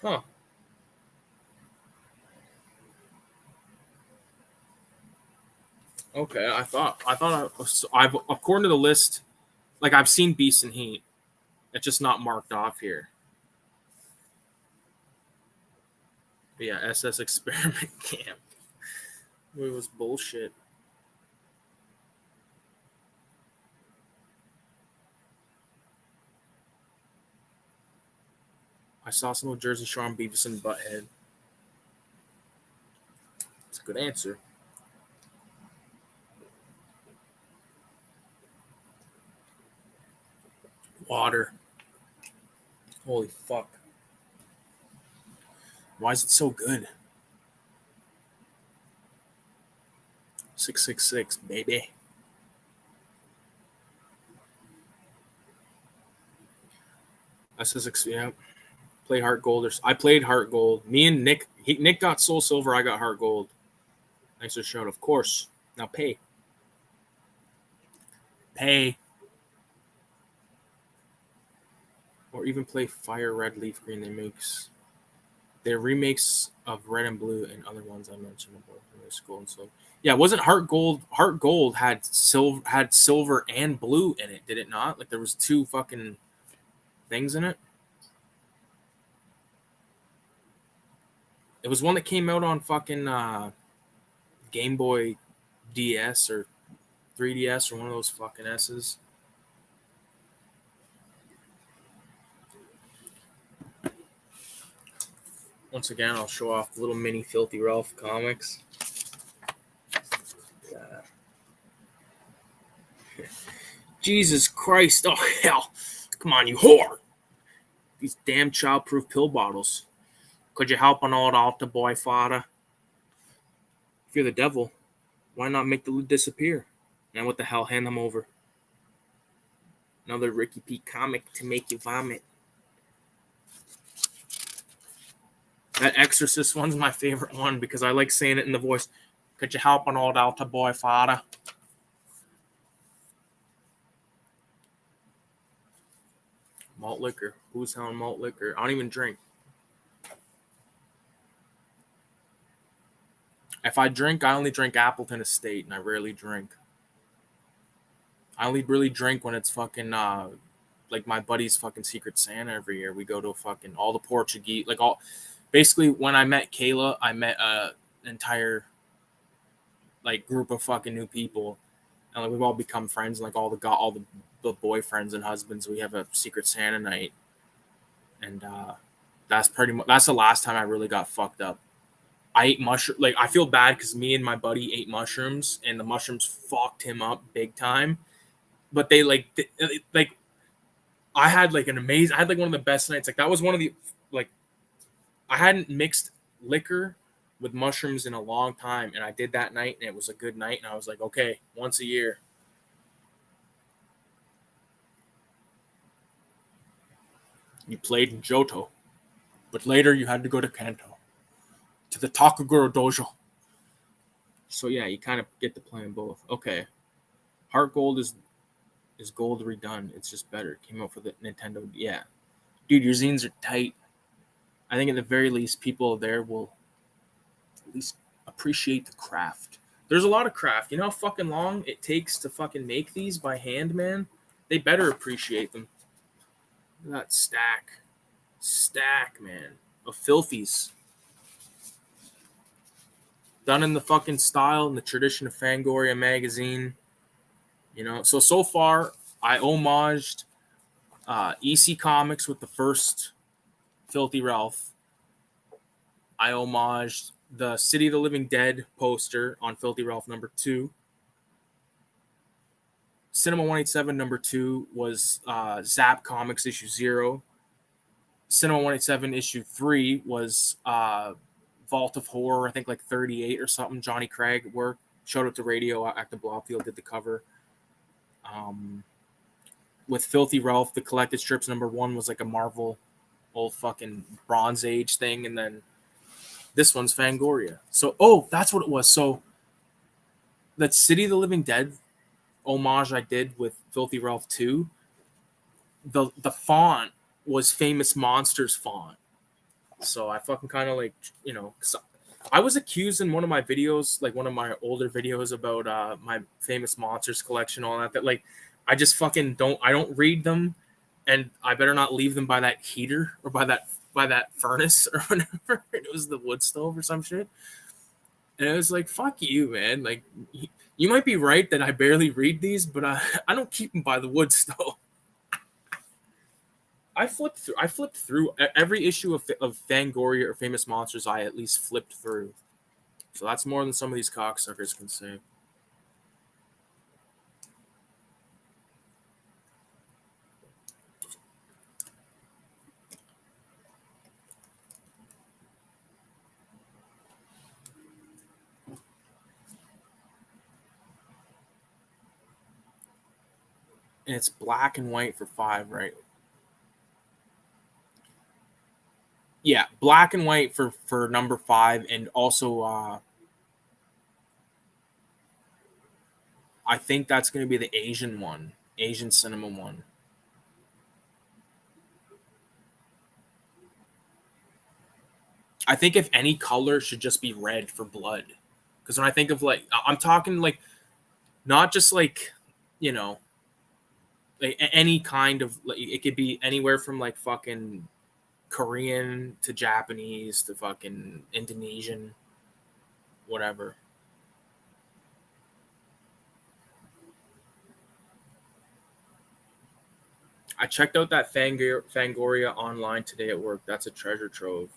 Huh. Okay, I've according to the list, like I've seen Beast and Heat. It's just not marked off here. But yeah, SS Experiment Camp. It was bullshit. I saw some of Jersey Shore on Beavis and Butthead. It's a good answer. Water. Holy fuck. Why is it so good? 666, baby. SS6, yeah. Play Heart Gold. I played Heart Gold. Me and Nick, Nick got Soul Silver. I got Heart Gold. Nicer shout, of course. Now pay. Pay. Or even play Fire Red, Leaf Green. They're remakes of Red and Blue and other ones I mentioned about in school and so. Yeah, wasn't Heart Gold? Heart Gold had silver and blue in it, did it not? Like there was two fucking things in it. It was one that came out on fucking Game Boy DS or 3DS or one of those fucking S's. Once again, I'll show off the little mini Filthy Ralph comics. Jesus Christ. Oh, hell. Come on, you whore. These damn child-proof pill bottles. Could you help an old altar boy, father? If you're the devil, why not make the lid disappear? Now what the hell, hand them over. Another Ricky P comic to make you vomit. That Exorcist one's my favorite one because I like saying it in the voice. Could you help an old altar boy, father? Malt liquor. Who's selling malt liquor? I don't even drink. If I drink, I only drink Appleton Estate, and I rarely drink. I only really drink when it's fucking like my buddy's fucking Secret Santa every year. We go to fucking all the Portuguese, like all. Basically, when I met Kayla, I met an entire like group of fucking new people, and like we've all become friends. And like all the boyfriends and husbands, we have a Secret Santa night, and that's the last time I really got fucked up. I ate mushroom. Like I feel bad because me and my buddy ate mushrooms, and the mushrooms fucked him up big time. But they like I had like I had like one of the best nights. Like that was one of the like I hadn't mixed liquor with mushrooms in a long time, and I did that night, and it was a good night. And I was like, okay, once a year. You played in Johto, but later you had to go to Kanto, to the Takaguro Dojo. So yeah, you kind of get to play in both. Okay, Heart Gold is gold redone. It's just better. It came out for the Nintendo. Yeah, dude, your zines are tight. I think at the very least, people there will at least appreciate the craft. There's a lot of craft. You know how fucking long it takes to fucking make these by hand, man? They better appreciate them. Look at that stack, man, of filthies. Done in the fucking style and the tradition of Fangoria magazine. You know, so far I homaged EC Comics with the first Filthy Ralph. I homaged the City of the Living Dead poster on Filthy Ralph number 2. Cinema 187 number 2 was Zap Comics issue 0. Cinema 187 issue 3 was Vault of Horror, I think like 38 or something. Johnny Craig work. Showed up to Radio at the Blobfield, did the cover. With Filthy Ralph, the collected strips number 1 was like a Marvel old fucking Bronze Age thing, and then this one's Fangoria. So, that's what it was. So that City of the Living Dead homage I did with Filthy Ralph 2, the font was Famous Monsters font. So I fucking kind of like, you know, I was accused in one of my videos, like one of my older videos about my Famous Monsters collection, all that like I just fucking don't read them, and I better not leave them by that heater or by that furnace or whatever. It was the wood stove or some shit. And it was like, fuck you, man. Like, you might be right that I barely read these, but I don't keep them by the wood stove. I flipped through every issue of Fangoria or Famous Monsters. I at least flipped through. So that's more than some of these cocksuckers can say. And it's black and white for 5, right? Yeah, black and white for number 5, and also I think that's going to be the Asian one, Asian cinema one. I think if any color should just be red for blood, because when I think of like, I'm talking like not just like, you know, like any kind of like, it could be anywhere from like fucking Korean to Japanese to fucking Indonesian, whatever. I checked out that Fangoria online today at work. That's a treasure trove.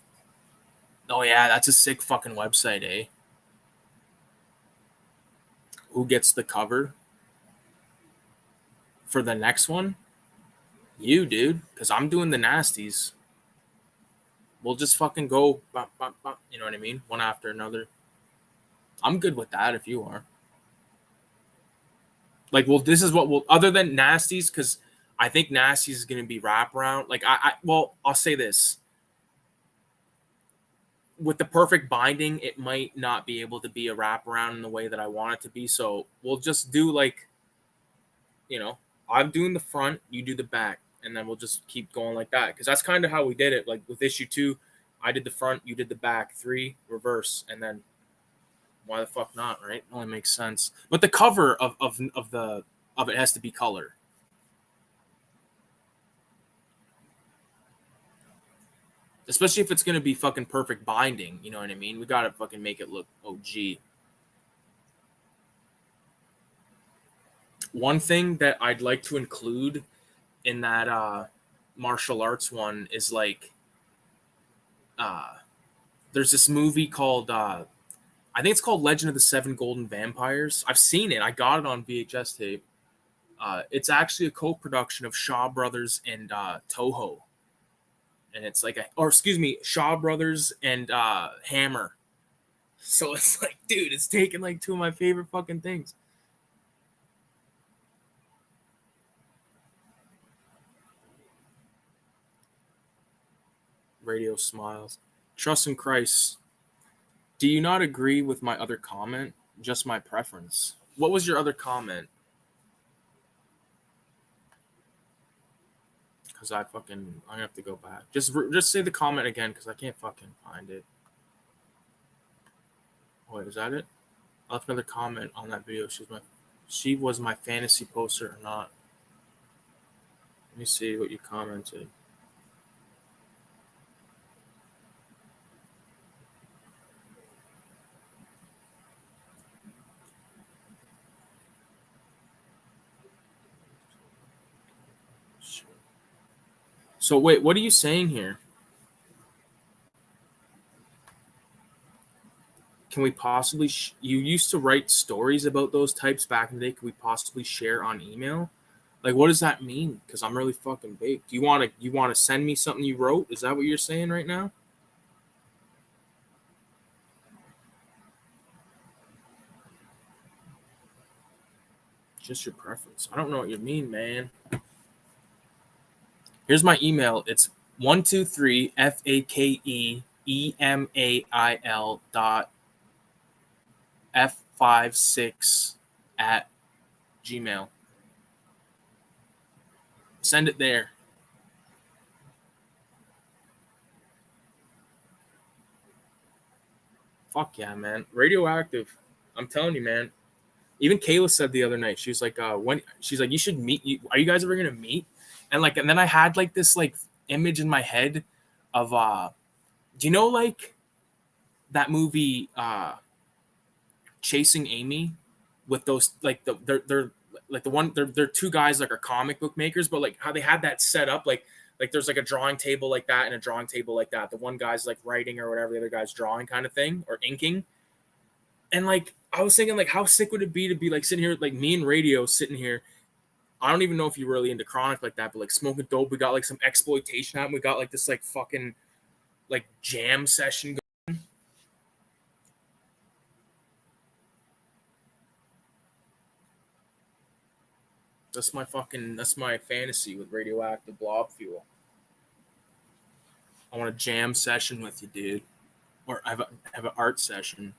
Oh yeah, that's a sick fucking website, eh? Who gets the cover for the next one? You, dude, because I'm doing the nasties. We'll just fucking go, bop, bop, bop, you know what I mean? One after another. I'm good with that if you are. Like, well, this is what we'll, other than nasties, because I think nasties is going to be wraparound. Like, well, I'll say this. With the perfect binding, it might not be able to be a wraparound in the way that I want it to be. So we'll just do like, you know, I'm doing the front, you do the back, and then we'll just keep going like that. Because that's kind of how we did it. Like with issue 2, I did the front, you did the back, 3, reverse, and then why the fuck not, right? It only makes sense. But the cover of it has to be color. Especially if it's gonna be fucking perfect binding, you know what I mean? We gotta fucking make it look OG. One thing that I'd like to include in that martial arts one is like uh there's this movie called I think it's called Legend of the Seven Golden Vampires. I've seen it. I got it on VHS tape. It's actually a co-production of Shaw Brothers and Toho, and it's like or excuse me, Shaw Brothers and Hammer. So it's like, dude, it's taking like 2 of my favorite fucking things. Radio smiles. Trust in Christ. Do you not agree with my other comment? Just my preference. What was your other comment? Because I have to go back. Just say the comment again because I can't fucking find it. Wait, is that it? I left another comment on that video. She was my fantasy poster or not. Let me see what you commented. So wait, what are you saying here? Can we possibly? You used to write stories about those types back in the day. Can we possibly share on email? Like, what does that mean? Because I'm really fucking baked. Do you want to send me something you wrote? Is that what you're saying right now? Just your preference. I don't know what you mean, man. Here's my email. It's 123 FAKEEMAIL dot F56 at Gmail. Send it there. Fuck yeah, man. Radioactive. I'm telling you, man. Even Kayla said the other night, she was like, when she's like, you should meet. Are you guys ever gonna meet? And then I had like this like image in my head of do you know like that movie Chasing Amy with those like they're like the one they're 2 guys like are comic book makers, but like how they had that set up like there's like a drawing table like that and a drawing table like that. The one guy's like writing or whatever, the other guy's drawing kind of thing or inking. And like I was thinking like how sick would it be to be like sitting here like me and Radio sitting here. I don't even know if you're really into chronic like that, but like smoking dope, we got like some exploitation happening. We got like this like fucking like jam session. That's my fantasy with radioactive blob fuel. I want a jam session with you, dude. Or have an art session.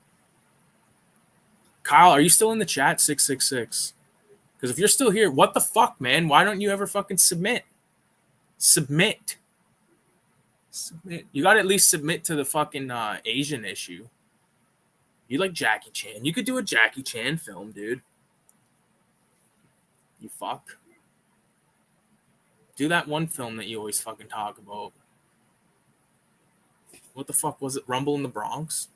Kyle, are you still in the chat? 666. Because if you're still here, what the fuck, man? Why don't you ever fucking submit? Submit. You got to at least submit to the fucking Asian issue. You like Jackie Chan. You could do a Jackie Chan film, dude. You fuck. Do that one film that you always fucking talk about. What the fuck was it? Rumble in the Bronx?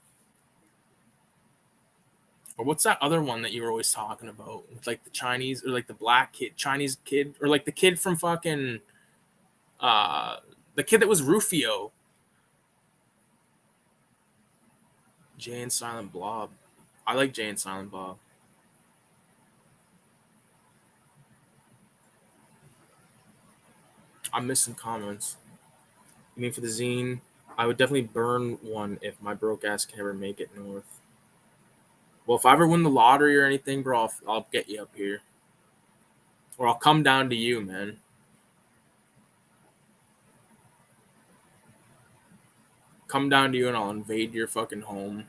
Or what's that other one that you were always talking about? With like the Chinese or like the black kid, Chinese kid, or like the kid from fucking the kid that was Rufio. Jay and Silent Blob. I like Jay and Silent Bob. I'm missing comments. You mean for the zine? I would definitely burn one if my broke ass can ever make it north. Well, if I ever win the lottery or anything, bro, I'll get you up here. Or I'll come down to you, man. Come down to you and I'll invade your fucking home.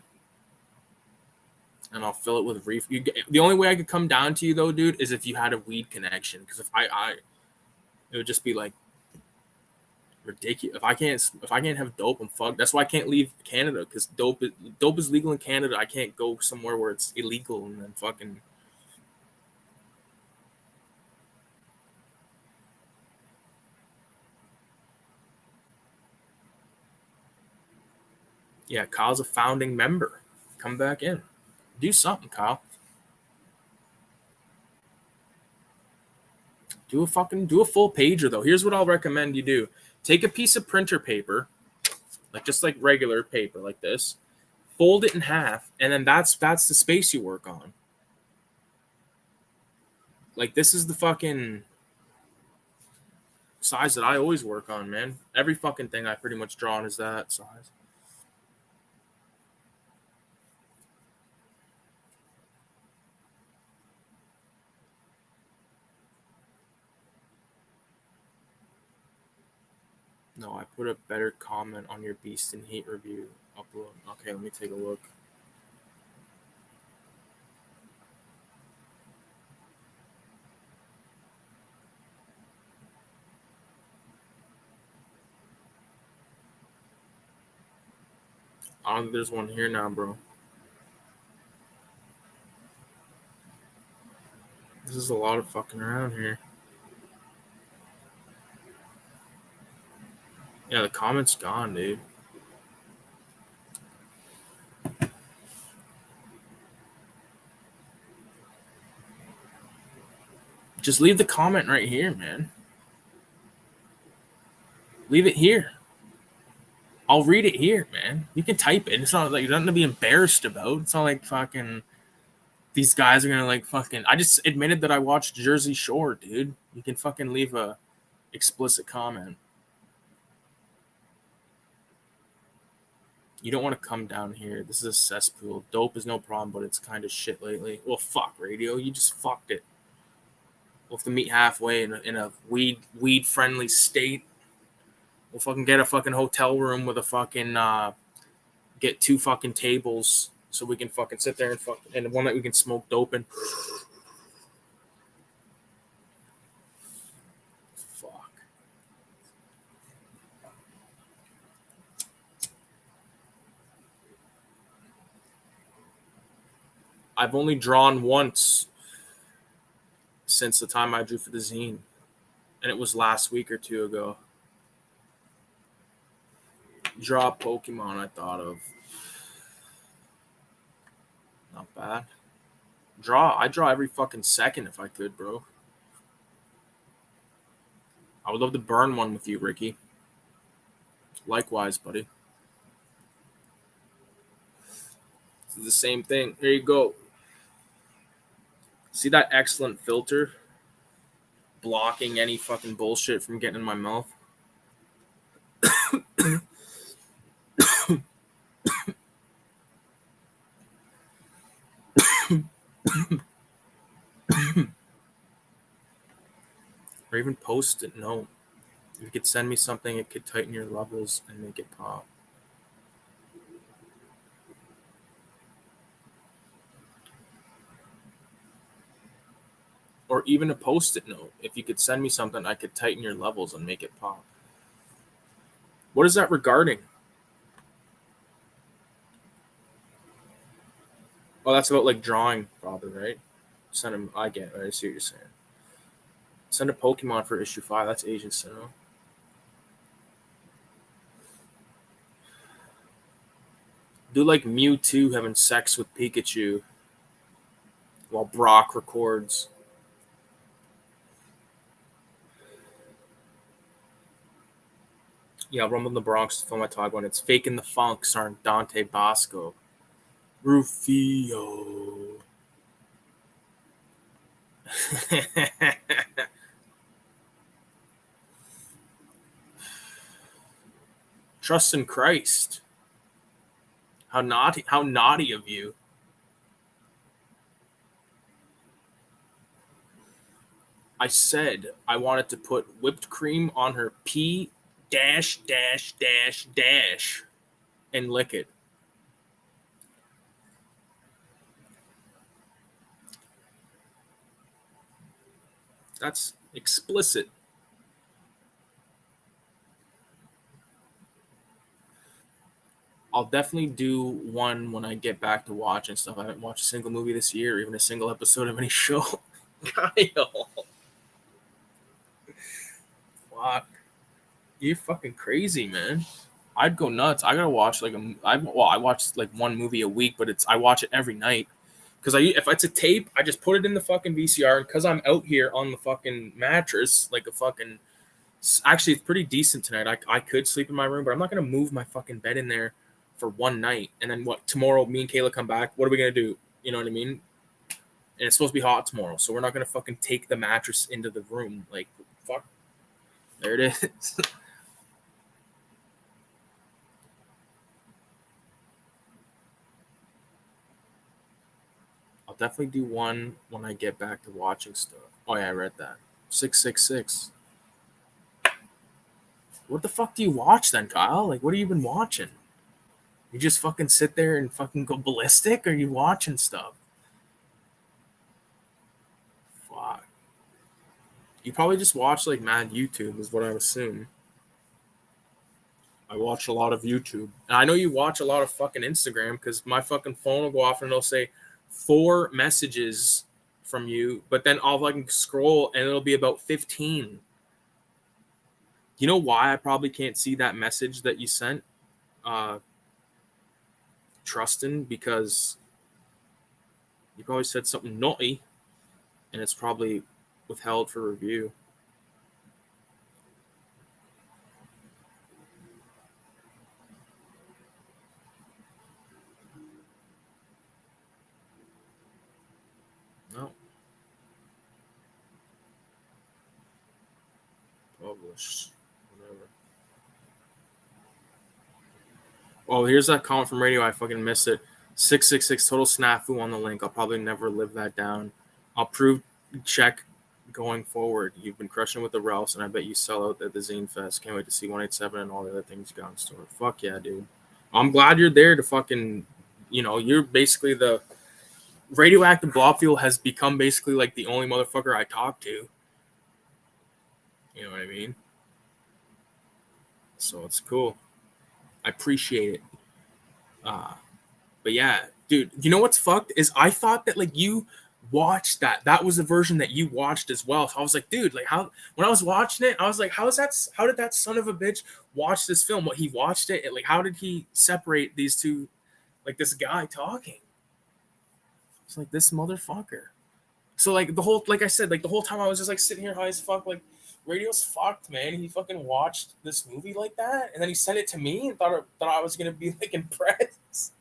And I'll fill it with reef. The only way I could come down to you, though, dude, is if you had a weed connection. Because if it would just be like ridiculous. If I can't have dope, I'm fucked. That's why I can't leave Canada, because dope is legal in Canada. I can't go somewhere where it's illegal and then fucking. Yeah, Kyle's a founding member. Come back in. Do something, Kyle. Do a full pager, though. Here's what I'll recommend you do. Take a piece of printer paper, just like regular paper like this, fold it in half, and then that's the space you work on. Like, this is the fucking size that I always work on, man. Every fucking thing I pretty much draw on is that size. No, I put a better comment on your Beast and Heat review upload. Okay, let me take a look. I don't think there's one here now, bro. This is a lot of fucking around here. Yeah, the comment's gone, dude. Just leave the comment right here, man. Leave it here. I'll read it here, man. You can type it. It's not like nothing to be embarrassed about. It's not like fucking these guys are gonna like fucking. I just admitted that I watched Jersey Shore, dude. You can fucking leave a explicit comment. You don't want to come down here. This is a cesspool. Dope is no problem, but it's kind of shit lately. Well, fuck, radio. You just fucked it. We'll have to meet halfway in a weed friendly state. We'll fucking get a fucking hotel room with a fucking get 2 fucking tables so we can fucking sit there and one that we can smoke dope in. Fuck. I've only drawn once since the time I drew for the zine, and it was last week or 2 ago. Draw Pokemon I thought of. Not bad. I draw every fucking second if I could, bro. I would love to burn one with you, Ricky. Likewise, buddy. This is the same thing. There you go. See that excellent filter? Blocking any fucking bullshit from getting in my mouth. Or even post-it note. If you could send me something, it could tighten your levels and make it pop. Or even a post-it note. If you could send me something, I could tighten your levels and make it pop. What is that regarding? Oh, that's about like drawing, probably, right? Send him. I get it. I see what you're saying. Send a Pokemon for issue 5. That's Asian cinema. Do like Mewtwo having sex with Pikachu while Brock records. Yeah, Rumble in the Bronx is the film I talk about. It's Faking the Funk starring Dante Bosco. Rufio. Trust in Christ. How naughty of you. I said I wanted to put whipped cream on her P dash dash dash dash and lick it. That's explicit. I'll definitely do one when I get back to watching stuff. I haven't watched a single movie this year, or even a single episode of any show. Kyle. Fuck. You're fucking crazy, man. I'd go nuts. I gotta watch like I watch like one movie a week, but I watch it every night. Because if it's a tape, I just put it in the fucking VCR. Because I'm out here on the fucking mattress, like a fucking. Actually, it's pretty decent tonight. I could sleep in my room, but I'm not gonna move my fucking bed in there for one night. And then what? Tomorrow, me and Kayla come back. What are we gonna do? You know what I mean? And it's supposed to be hot tomorrow, so we're not gonna fucking take the mattress into the room. Like, fuck. There it is. I'll definitely do one when I get back to watching stuff. Oh yeah, I read that. 666. What the fuck do you watch then, Kyle? Like, what have you been watching? You just fucking sit there and fucking go ballistic, or you watching stuff? Fuck. You probably just watch like mad YouTube, is what I assume. I watch a lot of YouTube. And I know you watch a lot of fucking Instagram because my fucking phone will go off and it'll say 4 messages from you, but then I'll fucking scroll and it'll be about 15. You know why I probably can't see that message that you sent, uh, Trustin? Because you probably said something naughty and it's probably withheld for review. No. Published. Whatever. Oh, here's that comment from Radio. I fucking missed it. 666 total snafu on the link. I'll probably never live that down. I'll prove check going forward. You've been crushing with the Ralphs, and I bet you sell out at the Zine Fest. Can't wait to see 187 and all the other things you got in store. Fuck yeah, dude. I'm glad you're there to fucking, you're basically the radioactive blob fuel has become basically like the only motherfucker I talk to. You know what I mean? So it's cool. I appreciate it. But yeah, dude, you know what's fucked is I thought that like you watched that was the version that you watched as well. So I was like, dude, like how when I was watching it, I was like, how did that son of a bitch watch this film? What he watched it, and like how did he separate these two, like this guy talking? It's like this motherfucker. So like the whole like I said, like the whole time I was just like sitting here high as fuck, like Radio's fucked, man. He fucking watched this movie like that, and then he sent it to me and thought I was gonna be like impressed.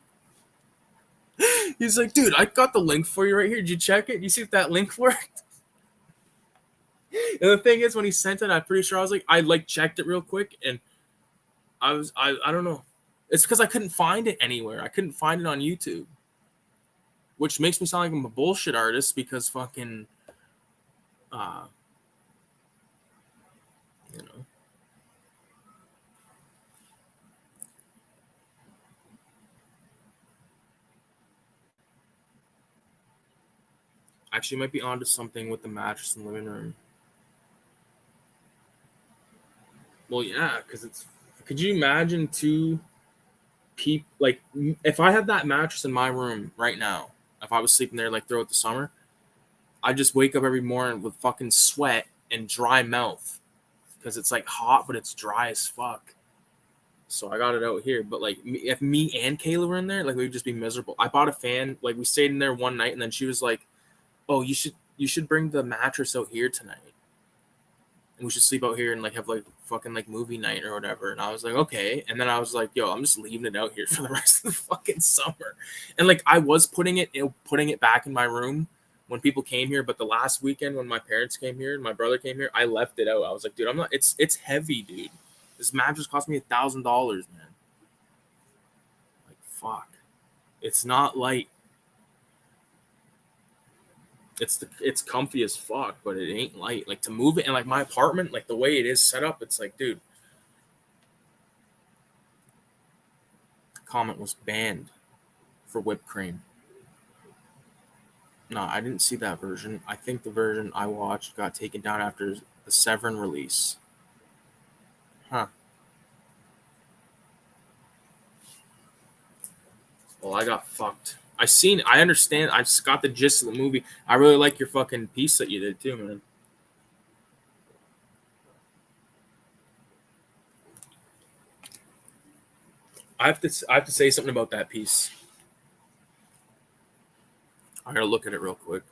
He's like, dude, I got the link for you right here. Did you check it? You see if that link worked? And the thing is, when he sent it, I'm pretty sure I like checked it real quick, and I don't know. It's because I couldn't find it anywhere. I couldn't find it on YouTube, which makes me sound like I'm a bullshit artist because fucking, Actually, might be onto something with the mattress in the living room. Well, yeah, because it's. Could you imagine two people like if I had that mattress in my room right now? If I was sleeping there like throughout the summer, I just wake up every morning with fucking sweat and dry mouth because it's like hot, but it's dry as fuck. So I got it out here. But like, if me and Kayla were in there, like we'd just be miserable. I bought a fan. Like we stayed in there one night, and then she was like, "Oh, you should bring the mattress out here tonight, and we should sleep out here and like have like fucking like movie night or whatever." And I was like, "Okay." And then I was like, "Yo, I'm just leaving it out here for the rest of the fucking summer." And like I was putting it back in my room when people came here, but the last weekend when my parents came here and my brother came here, I left it out. I was like, "Dude, I'm not. It's heavy, dude. This mattress cost me $1,000, man. Like fuck. It's not light. It's comfy as fuck, but it ain't light. Like to move it and like my apartment, like the way it is set up, it's like, dude, comment was banned for whipped cream. No, I didn't see that version. I think the version I watched got taken down after the Severin release. Huh. Well, I got fucked. I understand. I just got the gist of the movie. I really like your fucking piece that you did too, man. I have to say something about that piece. I gotta look at it real quick.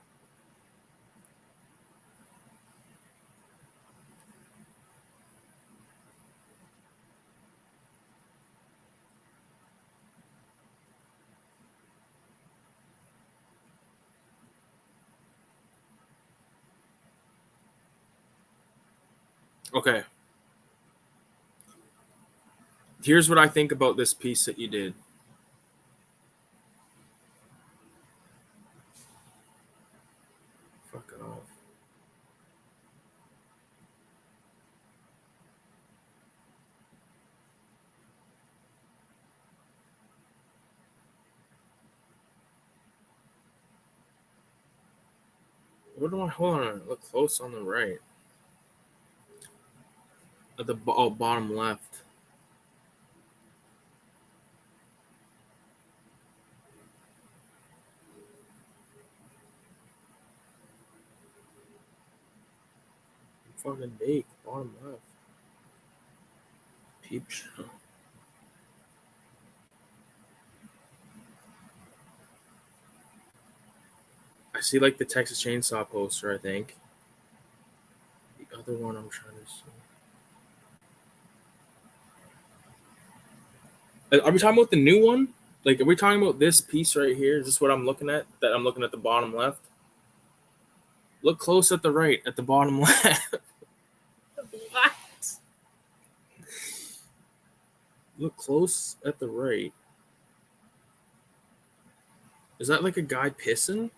Okay. Here's what I think about this piece that you did. Fuck it off. What do I hold on? Look close on the right. At the bottom left. Fucking bake. Bottom left. Peep show. I see like the Texas Chainsaw poster, I think. The other one I'm trying to see. Are we talking about the new one? Like, are we talking about this piece right here? Is this what I'm looking at? That I'm looking at the bottom left? Look close at the right, at the bottom left. What? Look close at the right. Is that like a guy pissing?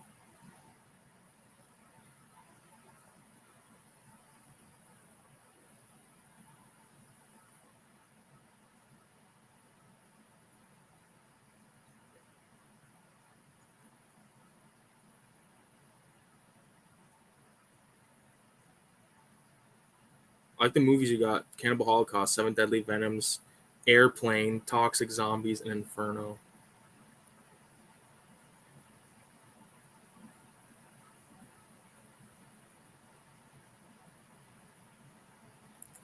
I like the movies you got: Cannibal Holocaust, Seven Deadly Venoms, Airplane, Toxic Zombies, and Inferno.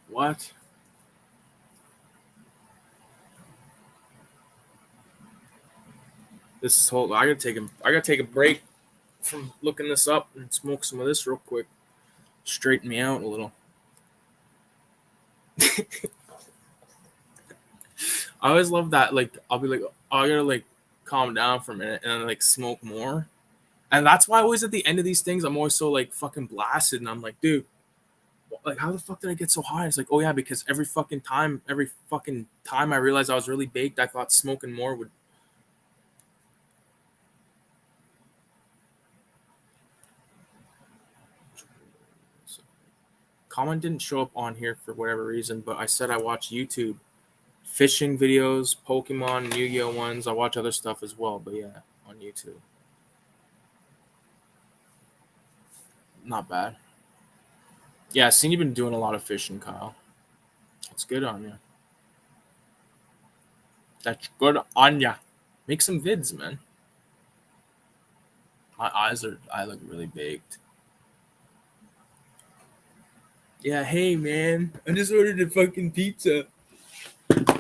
What? This is whole. I gotta take a break from looking this up and smoke some of this real quick. Straighten me out a little. I always love that. Like, I'll be like, oh, I gotta like calm down for a minute and then like smoke more. And that's why always at the end of these things, I'm always so like fucking blasted. And I'm like, dude, like, how the fuck did I get so high? It's like, oh yeah, because every fucking time I realized I was really baked, I thought smoking more would. Comment didn't show up on here for whatever reason, but I said I watch YouTube fishing videos, Pokemon, Yu-Gi-Oh ones. I watch other stuff as well, but yeah, on YouTube. Not bad. Yeah, I seen you've been doing a lot of fishing, Kyle. That's good on you. That's good on ya. Make some vids, man. I look really baked. Yeah, hey man, I just ordered a fucking pizza.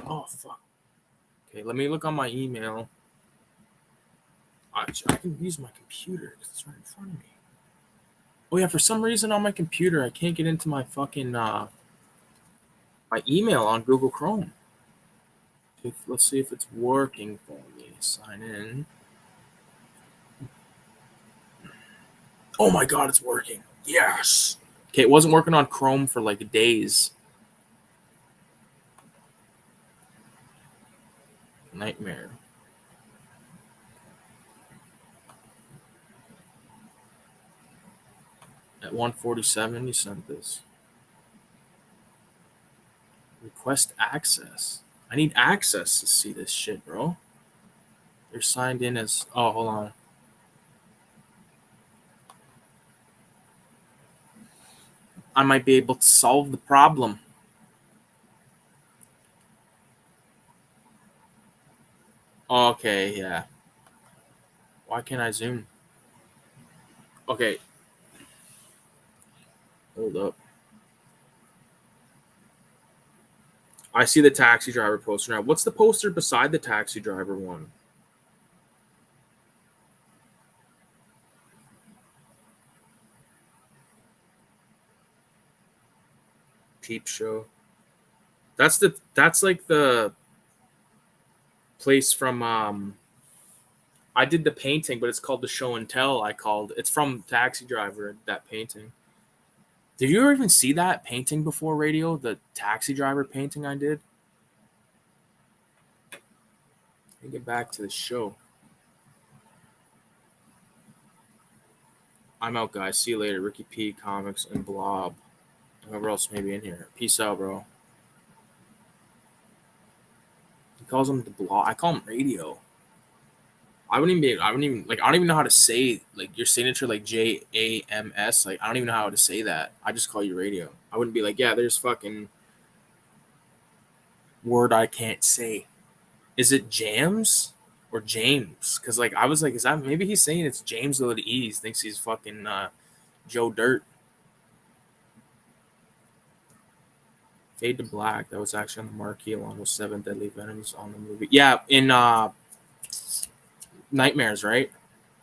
Oh fuck. Okay, let me look on my email. I can use my computer because it's right in front of me. Oh yeah, for some reason on my computer I can't get into my fucking my email on Google Chrome. Let's see if it's working for me. Sign in. Oh my god, it's working. Yes. Okay, it wasn't working on Chrome for like days. Nightmare. At 1:47, you sent this. Request access. I need access to see this shit, bro. You're signed in as. Oh, hold on. I might be able to solve the problem. Okay, yeah. Why can't I zoom? Okay. Hold up. I see the taxi driver poster now. What's the poster beside the taxi driver one? Peep show. That's like the place from I did the painting, but it's called the show and tell. It's from Taxi Driver, that painting. Did you ever even see that painting before, Radio? The taxi driver painting I did? Let me get back to the show. I'm out, guys. See you later. Ricky P, Comics, and Blob. Whoever else may be in here. Peace out, bro. He calls him the Blob. I call him Radio. I don't even know how to say like your signature, like JAMS. Like I don't even know how to say that. I just call you Radio. I wouldn't be like, yeah, there's fucking word I can't say. Is it Jams or James? Because like I was like, is that maybe he's saying it's James with an E? He thinks he's fucking Joe Dirt. Fade to Black. That was actually on the marquee along with 7 Deadly Venoms on the movie. Yeah, in Nightmares, right?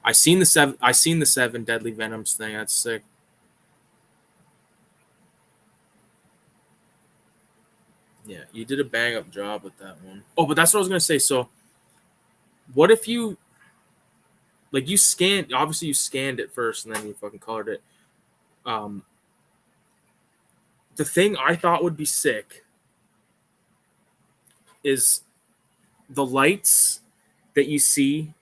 I seen the 7 Deadly Venoms thing. That's sick. Yeah, you did a bang up job with that one. Oh, but that's what I was gonna say. So, what if you like you scanned? Obviously, you scanned it first, and then you fucking colored it. Um, the thing I thought would be sick is the lights that you see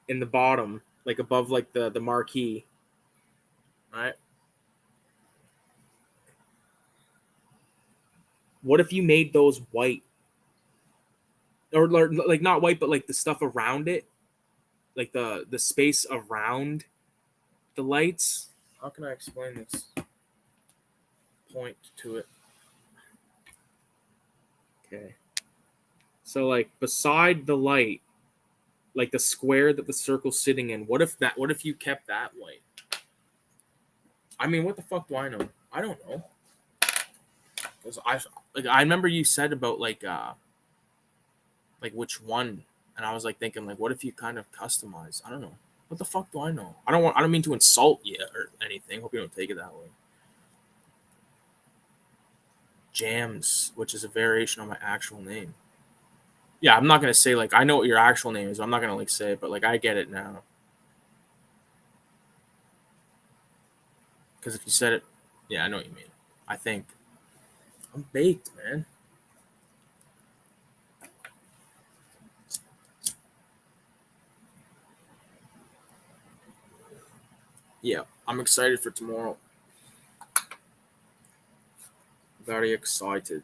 in the bottom, like above, like the marquee, right? What if you made those white, or like not white, but like the stuff around it, like the space around the lights? How can I explain this? Point to it. Okay. So like beside the light, like the square that the circle's sitting in, what if you kept that white? I mean, what the fuck do I know? I don't know. Because I remember you said about like which one, and I was like thinking like what if you kind of customize? I don't know. What the fuck do I know? I don't mean to insult you or anything. Hope you don't take it that way. Jams, which is a variation on my actual name. Yeah, I'm not gonna say like I know what your actual name is. I'm not gonna like say it, but like I get it now. Because if you said it, yeah, I know what you mean. I think I'm baked, man. Yeah, I'm excited for tomorrow. Very excited.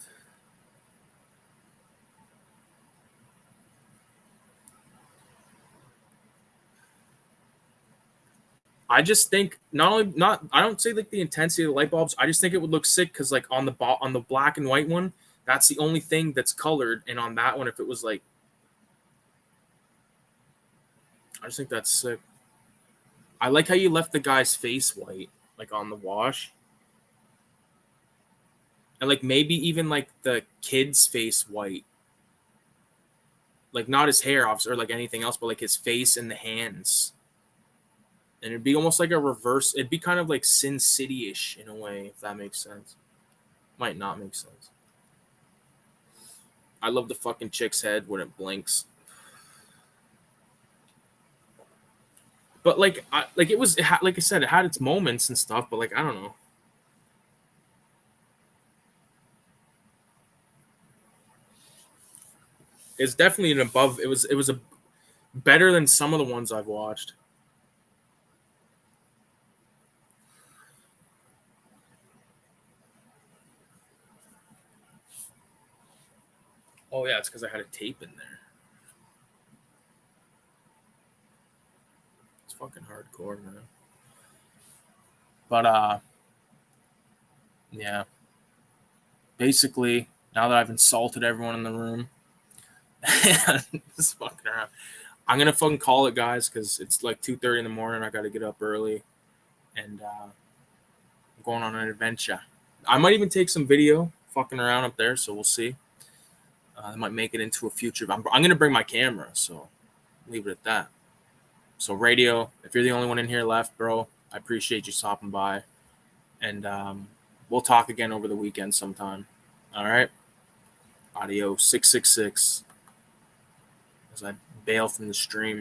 I just think not I don't say like the intensity of the light bulbs. I just think it would look sick because like on the black and white one, that's the only thing that's colored, and on that one, if it was like, I just think that's sick. I like how you left the guy's face white, like on the wash, and like maybe even like the kid's face white, like not his hair, obviously, or like anything else, but like his face and the hands. And it'd be almost like a reverse. It'd be kind of like Sin City-ish in a way, if that makes sense. Might not make sense. I love the fucking chick's head when it blinks. But like, like it was, like I said, it had its moments and stuff. But like, I don't know. It's definitely an above. It was a better than some of the ones I've watched. Oh yeah, it's because I had a tape in there. It's fucking hardcore, man. But yeah. Basically, now that I've insulted everyone in the room, just fucking around. I'm gonna fucking call it, guys, because it's like 2:30 in the morning. I gotta get up early, and I'm going on an adventure. I might even take some video fucking around up there, so we'll see. I might make it into a future. I'm gonna bring my camera, so leave it at that. So radio, if you're the only one in here left, bro, I appreciate you stopping by, and we'll talk again over the weekend sometime. All right, audio 666 as I bail from the stream.